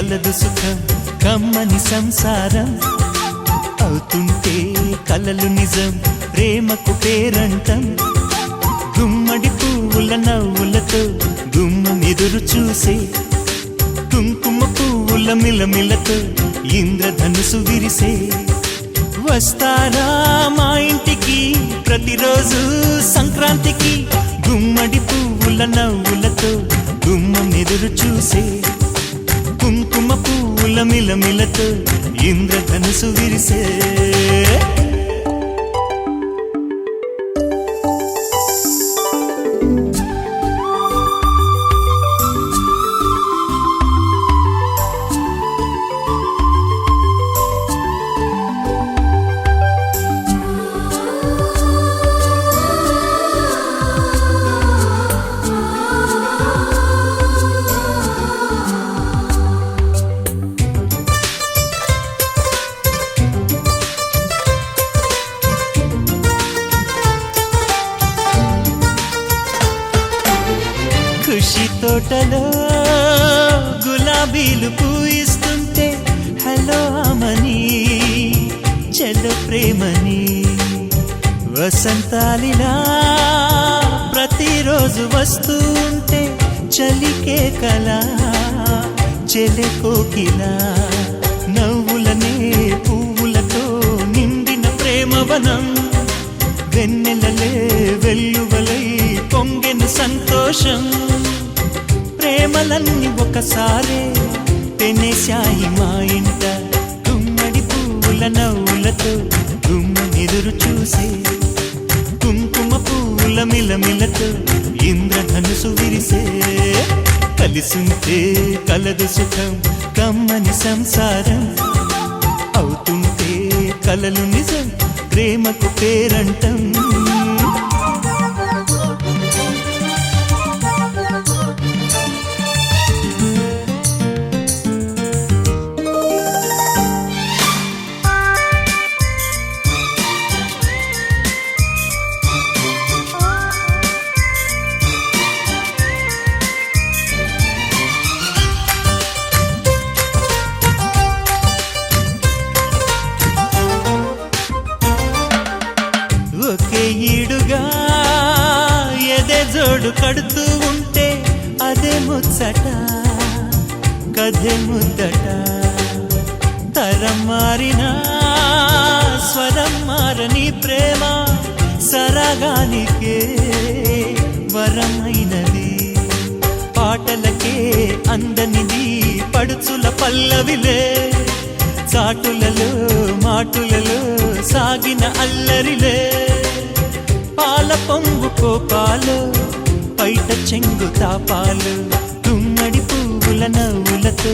కలదు సుఖం కమ్మని సంసారం అవుతుంటే కలలు నిజం ప్రేమకు పేరంటం గుమ్మడి పువ్వుల నవ్వులతో గుమ్మం ఎదురు చూసే కుంకుమ పువ్వుల మిలమిలతో ఇంద్రధనుసు విరిసే వస్తారా మా ఇంటికి ప్రతిరోజు సంక్రాంతికి గుమ్మడి పువ్వుల నవ్వులతో గుమ్మం ఎదురు చూసే కుంకుమ పువ్వుల మిలమిలతో ఇంద్రధనుసు విరిసే ఖుషి తోటలో గులాబీలు పూయిస్తుంటే హలో అమని చెల్లు ప్రేమని వసంతాలిలా ప్రతిరోజు వస్తూ ఉంటే చలికే కలా చెలె కోకిలా నవ్వులనే పువ్వులతో నిండిన ప్రేమవనం వెన్నెలలే వెల్లువలై పొంగెను సంతోషం ప్రేమలన్నీ ఒకసారే పెనేశాయి మా ఇంట గుమ్మడి పువ్వుల నవ్వులతో గుమ్మెదురు చూసే కుంకుమ పువ్వుల మిలమిలతో ఇంద్రధనుసు విరిసే కలిసుంటే కలదు సుఖం కమ్మని సంసారం అవుతుంటే కలలు నిజం ప్రేమకు పేరంటం ఒకే ఈడుగా ఎదే జోడు కడుతూ ఉంటే అదే ముచ్చట కథే ముద్దట తరం మారినా స్వరం మారని ప్రేమ సరగానికే వరమైనది పాటలకే అందనిది పడుచుల పల్లవిలే చాటులలో మాటులలో సాగిన అల్లరిలే పాల పొంగు కోపాలు పైట చెంగు తాపాలు గుమ్మడి పువ్వుల నవ్వులతో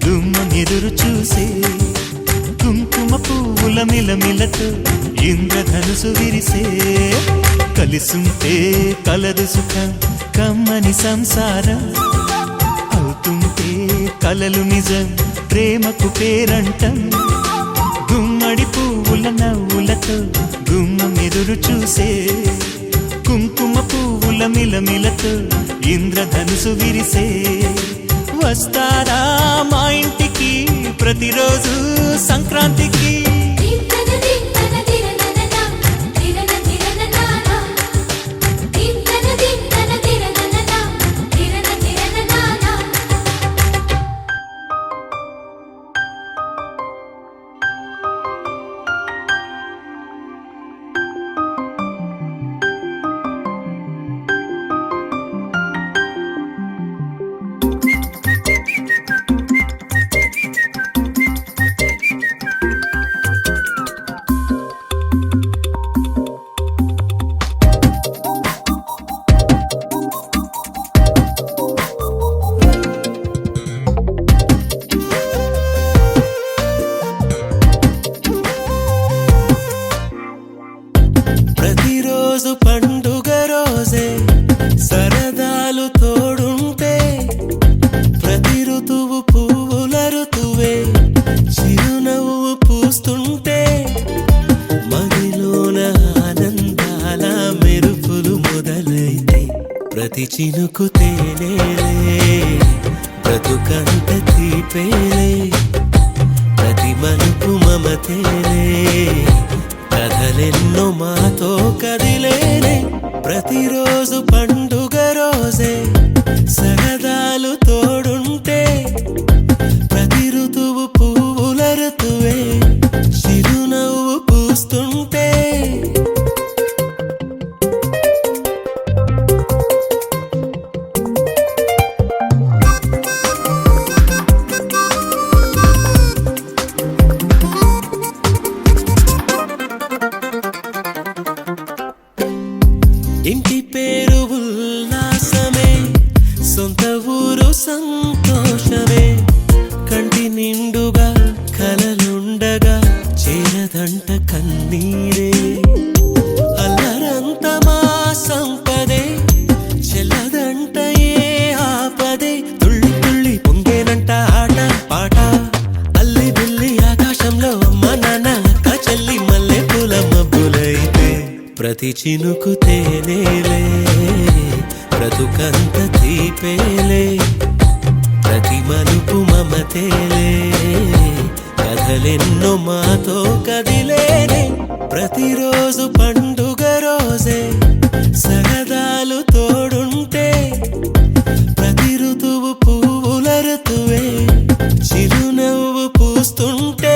గుమ్మం ఎదురు చూసే కుంకుమ పువ్వుల మిలమిలతో ఇంద్రధనుసు విరిసే కలిసుంటే కలదు సుఖం కమ్మని సంసారం అవుతుంటే కలలు నిజం ప్రేమకు పేరంటం గుమ్మడి పువ్వుల నవ్వులతో గుమ్మం ఎదురు చూసే కుంకుమ పువ్వుల మిలమిలతో ఇంద్రధనుసు విరిసే వస్తారా మా ఇంటికి ప్రతిరోజు సంక్రాంతికి ప్రతిరోజు పండుగ రోజే సరదాలు తోడుంటే ప్రతి ఋతువు పువ్వుల ఋతువే చిరునవ్వు పూస్తుంటే మదిలోన ఆనందాల మెరుపులు మొదలైతే ప్రతి చినుకు తేనేలే బ్రతుకంత తీపేలే మమతేలే కథలెన్నో మాతో కదిలేనే ప్రతిరోజు పండుగ రోజే సరదాలు తోడుంటే ప్రతి ఋతువు పువ్వుల ఋతువే చిరునవ్వు పూస్తుంటే ఇంటి పేరు ఉల్లాసమే సొంత ఊరు సంతోషమే కంటి నిండుగా కలలుండగా చేరదంట కన్నీరే అల్లరంత మా సంపదే చెల్లదంట ఏ ఆపదే తుళ్ళి తుళ్ళి పొంగేనంట ఆట పాట అల్లి బిల్లి ఆకాశంలో అమ్మ నాన్న అక్క చెల్లి మల్లె పూల మబ్బులైతే ప్రతి చినుకు తేనేలే బ్రతుకంత తీపేలే ప్రతి మలుపు మమతేలే కథలెన్నో మాతో కదిలేనే ప్రతిరోజు పండుగ రోజే సరదాలు తోడుంటే ప్రతి ఋతువు పువ్వుల ఋతువే చిరునవ్వు పూస్తుంటే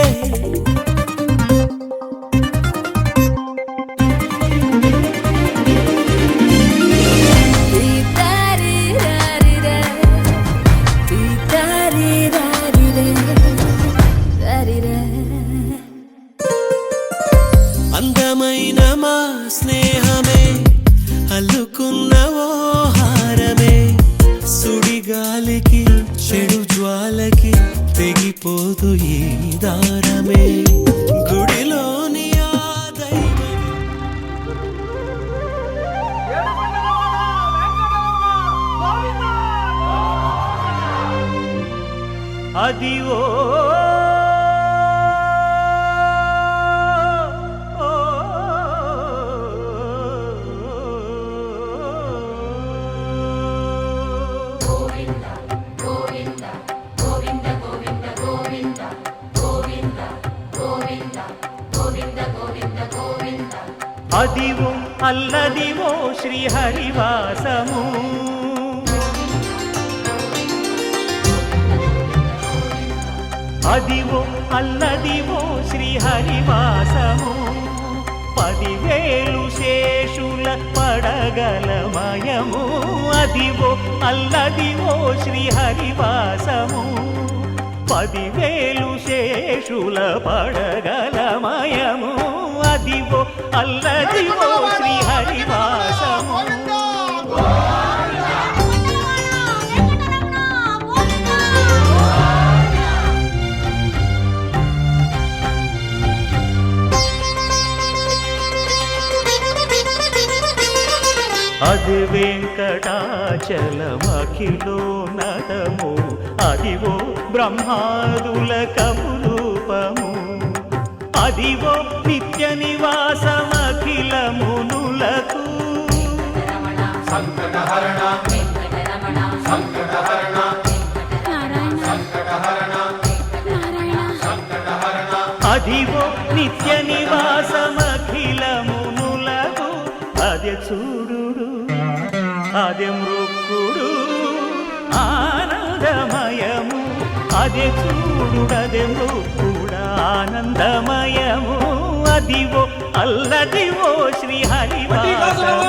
అందమైన మా స్నేహమే అల్లుకున్న ఓ హారమే సుడిగాలికి చెడు జ్వాలకి తెగిపోదు ఈ దారమే గుడిలోని ఆ దైవం అదివో అదివో అల్లదివో శ్రీహరివాసము అదివో అల్లదివో శ్రీహరివాసము 10,000 శేషుల పడగలమయము అదివో అల్లదివో శ్రీహరివాసము 10,000 శేషుల పడగలమయము అదివో అల్లదివో శ్రీహరివాసము అది వెంకటాచలమఖిలో నటము అదివో బ్రహ్మాదుల కపురూపము అదివో నిత్య నివాసమఖిల మునులకు సంకటహరణ సంకటహరణ సంకటహరణ అదివో నిత్య నివాసమఖిల మునులకు అదే చూడు అదే మృక్కుడు ఆనందమయము అదే చూడు అదే మృక్కుడు ఆనందమయము అదివో అల్లదివో శ్రీహరివాసము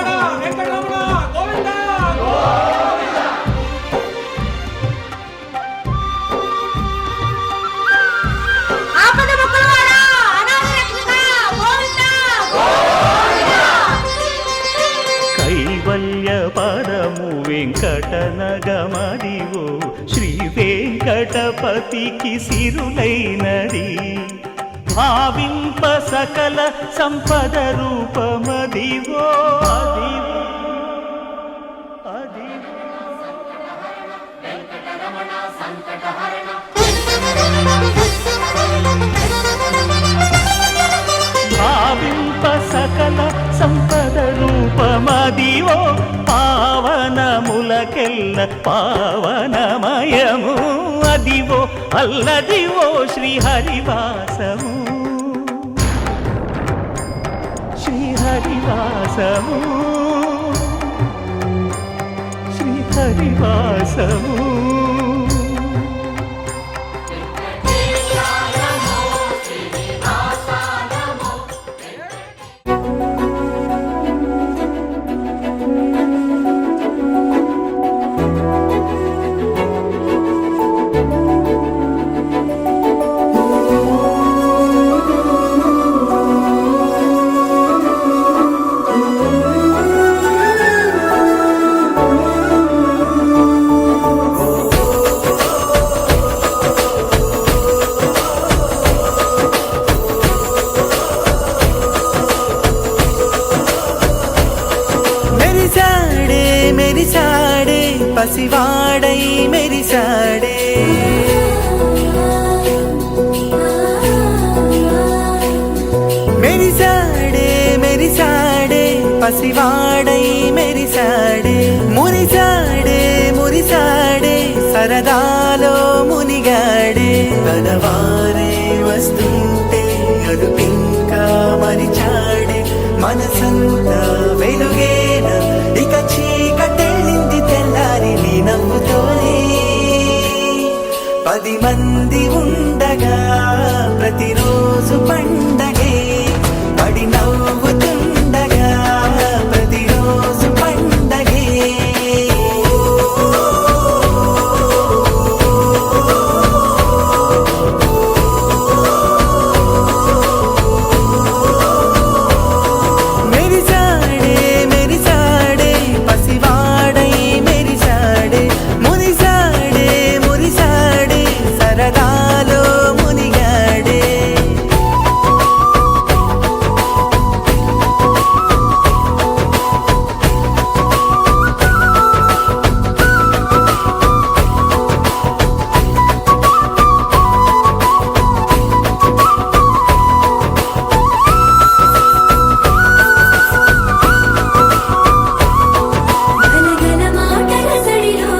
కైవల్య పరము వెంకటనగమదివో శ్రీ వెంకటపతికి సిరులైనది భావింప సకల సంపద రూపమదివో అదివో అదివో భావింప సకల సంపద రూపమదివో పావనములకెల్ల పావనమయము అదివో అల్లదివో శ్రీహరివాసము వికాసము శ్రీహరివాసము మెరిసాడే మెరిసాడే పసివాడై మెరిసాడే మెరిసాడే మెరిసాడే పసివాడై మెరిసాడే మురిసాడే మురిసాడే సరదాలో మునిగాడే తనవారే వస్తుంటే అదుపింకా మరిచాడే మనసంతా వెలుగేనా ఇక చీకటెళ్ళింది తెల్లారి నీ నవ్వుతోనే 10 మంది ఉండగా ప్రతిరోజు పండగే పడి నవ్వుతుండగా ప్రతిరోజు పండగే మెరిసాడే మెరిసాడే పసివాడై మెరిసాడే మురిసాడే మురిసాడే సరదాలో మునిగాడే గలగల మాటల సడిలో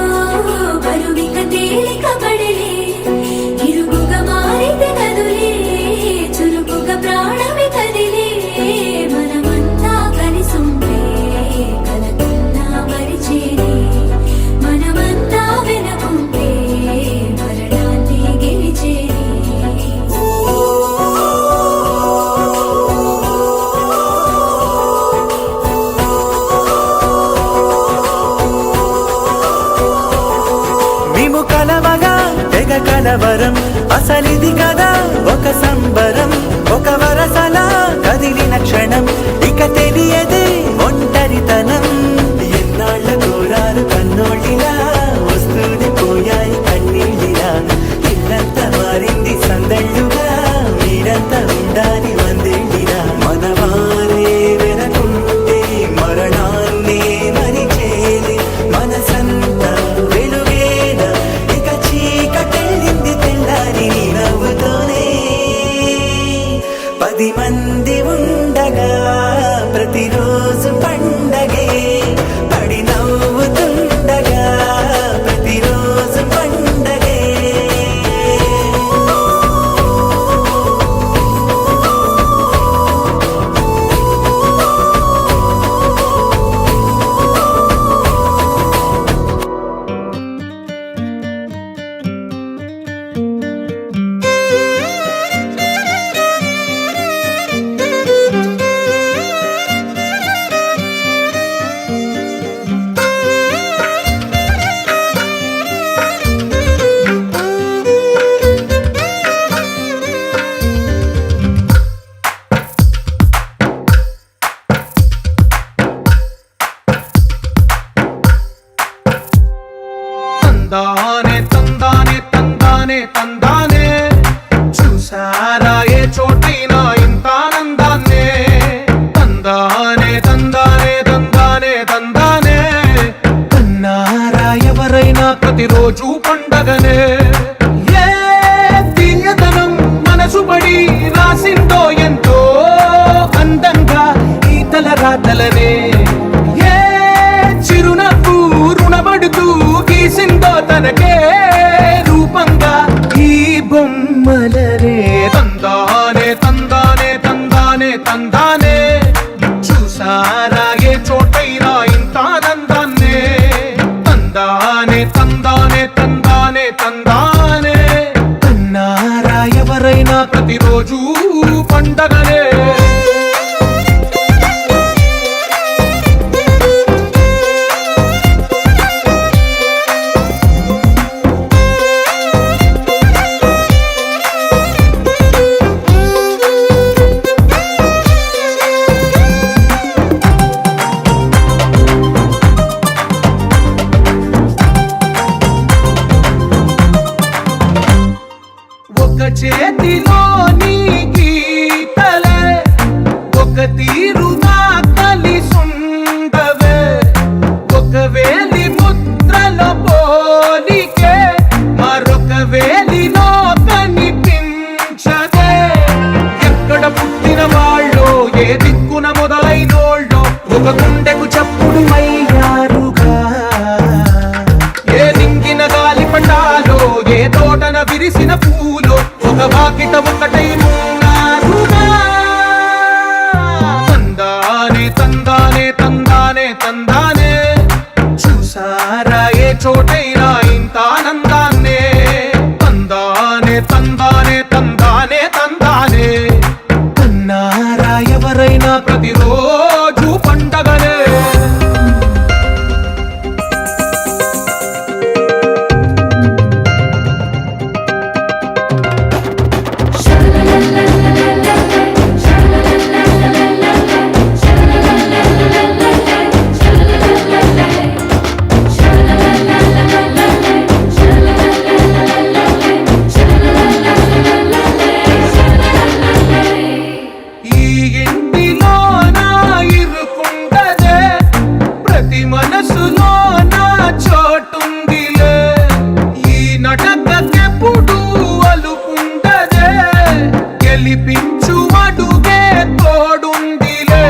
బరువిక తేలిక పడలే ఇరుగుగా మారితే కదులే చురుకుగా ప్రాణమి కదిలే మనమంతా కలిసుంటే కలకన్నా మరిచేనే మనమంతా వెనకుంటే మరణాన్ని గెలిచేనే మేము కలవగా తెగ కలవరం అసలిది కదా ఒక సంబరం ఒక వరసలా కదిలిన క్షణం ఇక తెలియదే ఒంటరితనం ఎన్నాళ్ళ కోరారు కన్నోళ్ళిలా వస్తూనే పోయాయి కన్నీళ్ళిలా ఇల్లంతా మారింది సందళ్ళుగా మీరంతా ఉండాలి వందేళ్ళిలా మనవారే వెనకుంటే మరణాన్నే మరిచేది మనసంతా వెలుగేనా ఇక చీకటెళ్ళింది తెల్లారి నీ నవ్వుతోనే 10 మంది ఉండగా ప్రతిరోజు పండగే పడి నవ్వుతుండగా ప్రతిరోజు పండగే తందానే తందానే తందానే తందానే చూసారా ఏ చోటైనా ఇంత ఆనందాన్నే తందానే తందానే తందానే తందానే కన్నారా ఎవరైనా ప్రతిరోజు పండగనే ఏ తీయదనం మనసు పడి రాసిందో ఎంతో అందంగా ఈ తలరాతలనే ఏ చిరునవ్వు రుణపడుతూ గీసిందో తనకే రూపంగా ఈ బొమ్మలనే తందానే తందానే తందానే తందానే చూసా పండగనే ఒక చేతిలో నీ గీతలే ఒక తీరుగా కలిసుండవే ఒక వేలి ముద్రల పోలికే మరొక వేలిలో కనిపించదే ఎక్కడ పుట్టిన వాళ్ళో ఏ దిక్కున మొదలైనోళ్ళో ఒక గుండెకు చప్పుడు అయ్యారుగా ఏ నింగిన గాలి పండాలో ఏ తోటన విరిసిన పూలో ఒక వాకిట ఒకటై ఉన్నారుగా తందానే తందానే తందానే తందానే చూసారా ఏ చోటైనా ఇంత ఆనందాన్నే తందానే తందానే తందానే తందానే అన్నారా ఎవరైనా ప్రతిరోజు పండగనే ఈ ఇంటిలో నా ఇరుకుండదే ప్రతి మనసులో నా చోటుందిలే ఈ నటకెప్పుడు అలుకుండదే గెలిపించు అడుగే తోడుందిలే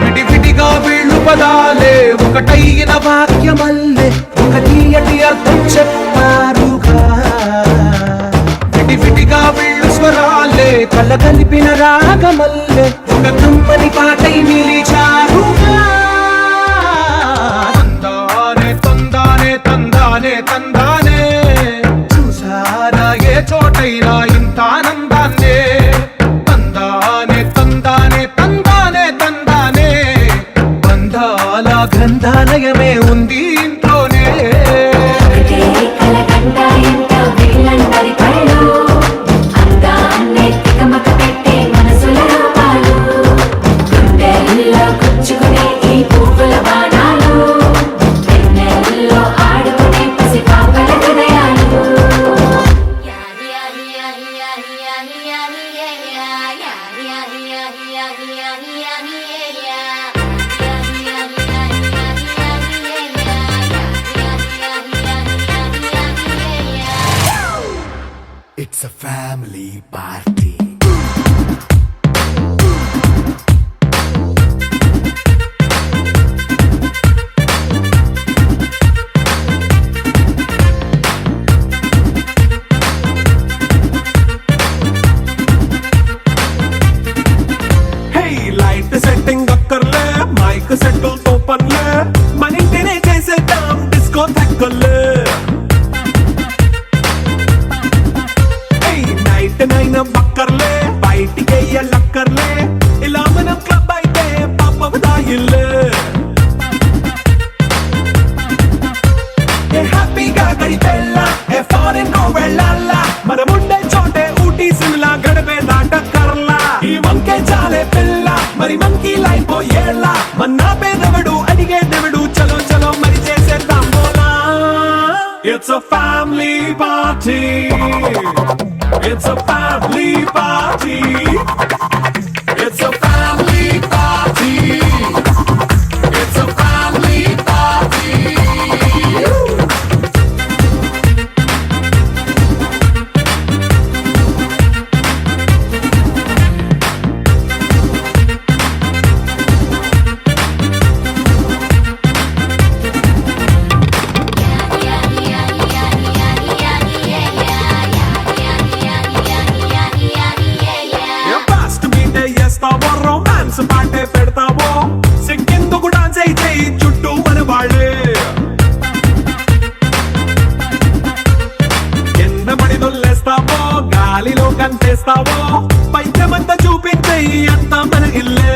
విడివిడిగా వీళ్ళు పదాలే ఒకటైన వాక్యమల్లే ఒక తీయటి అర్థం చెప్పారుగా విడివిడిగా వీళ్ళు స్వరాలే కళ్ళ కలిపిన రాగమల్లే ఒక కమ్మని పాటై నిలిచారుగా తందానే తందానే తందానే తందానే చూసారా ఏ చోటైనా ఇంత ఆనందాన్నే తందానే తందానే తందానే తందానే బంధాల గ్రంథాలయమే ఉంది ఇంట్లోనే ఒకటే కలకండ ఎంత వీళ్ళందరి కళ్ళు అందాన్నే తికమక పెట్టే మనసుల రూపాలు గుండెల్లో గుచ్చుకునే ఈ పువ్వుల బాణాలు వెన్నెల్లో ఆడుకునే పసి పాపల హృదయాలు It's a family party. Hey, light setting అక్కర్లే మైక్ సెట్టిల్ తో పనిలే మన ఇంటినే చేసేద్దాం డిస్కో థక్కర్లే నైట్ నైన్ బక్కర్లే బయటికి లక్కర్లే ఇలా మనం క్లబ్ అయితే పాప దాయిల్లే హ్యాపీగా గడిపెల్లా ఫారెన్ నో వెళ్ళాలా మనముండే చోటే ఊటీ సిమ్లా గడిపే దాటక్కర్లా ఈ వంకే చాలే పిల్ల మరి మంకీ లైఫ్ ఏళ్ళ మన్నా పేదవడు అడిగే దేవుడు చలో చలో మరి చేసేద్దాం బోలా it's a family party. It's a family party. It's a family party. It's a family party. మన ఇల్లే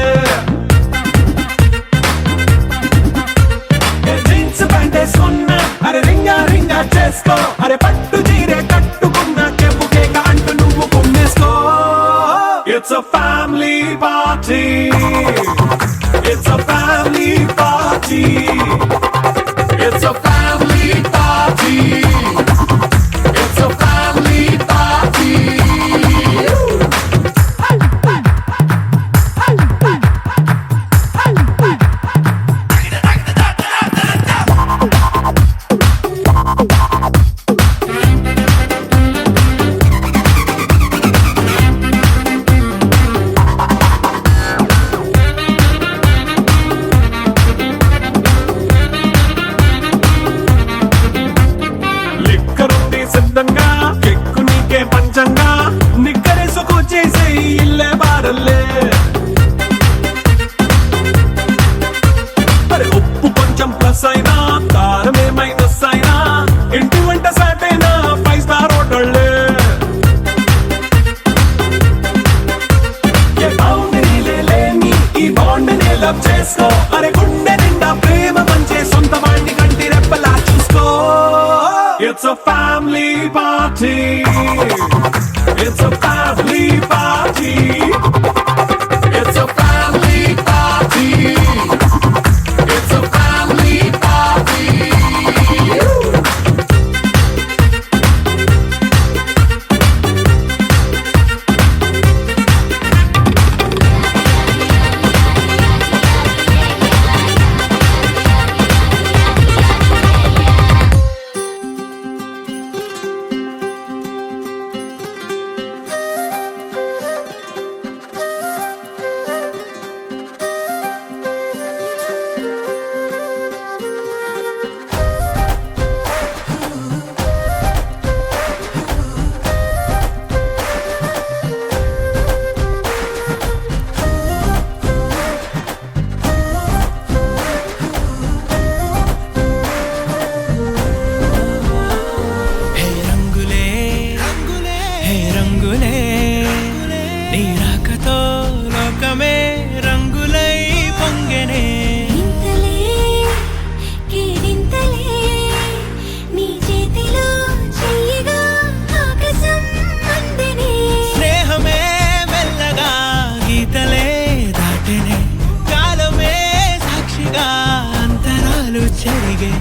జీన్స్ ప్యాంట్ వేసుకున్నా అరే రింగా రింగా చేసుకో అరే పట్టు చీరే కట్టుకున్న చెప్పు కేక అంటూ నువ్వు కుమ్మేసుకో it's a family party it's a family party it's a family party it's a family party లిక్కరుంది సిద్ధంగా కెక్కు నీకే పంచంగా నిక్కరేసుకు చేసే ఇల్లే బారల్లే అరే ఉప్పు కొంచెం ప్లస్ అయినా కారమే మైనస్ అయినా ఇంటి వంట సాటైనా 5 స్టార్ హోటళ్ళే ఏ బౌండరీలే లేని ఈ బాండ్ని లవ్ చేసుకో అరే గుండె నిండా ప్రేమ పంచే సొంత వాణ్ణి కంటి రెప్పలా చూసుకో it's a family party it's a family party it's a family party it's a family party hey రంగులే హే రంగులే నీ రాకతో లోకమే రంగులై పొంగెనే ఇంతలే కేరింతలే నీ చేతిలో చెయ్యగా ఆకాశం అందనే స్నేహమే మెల్లగా గీతలే దాటెనే కాలమే సాక్షిగా అంతరాలు చెరిగే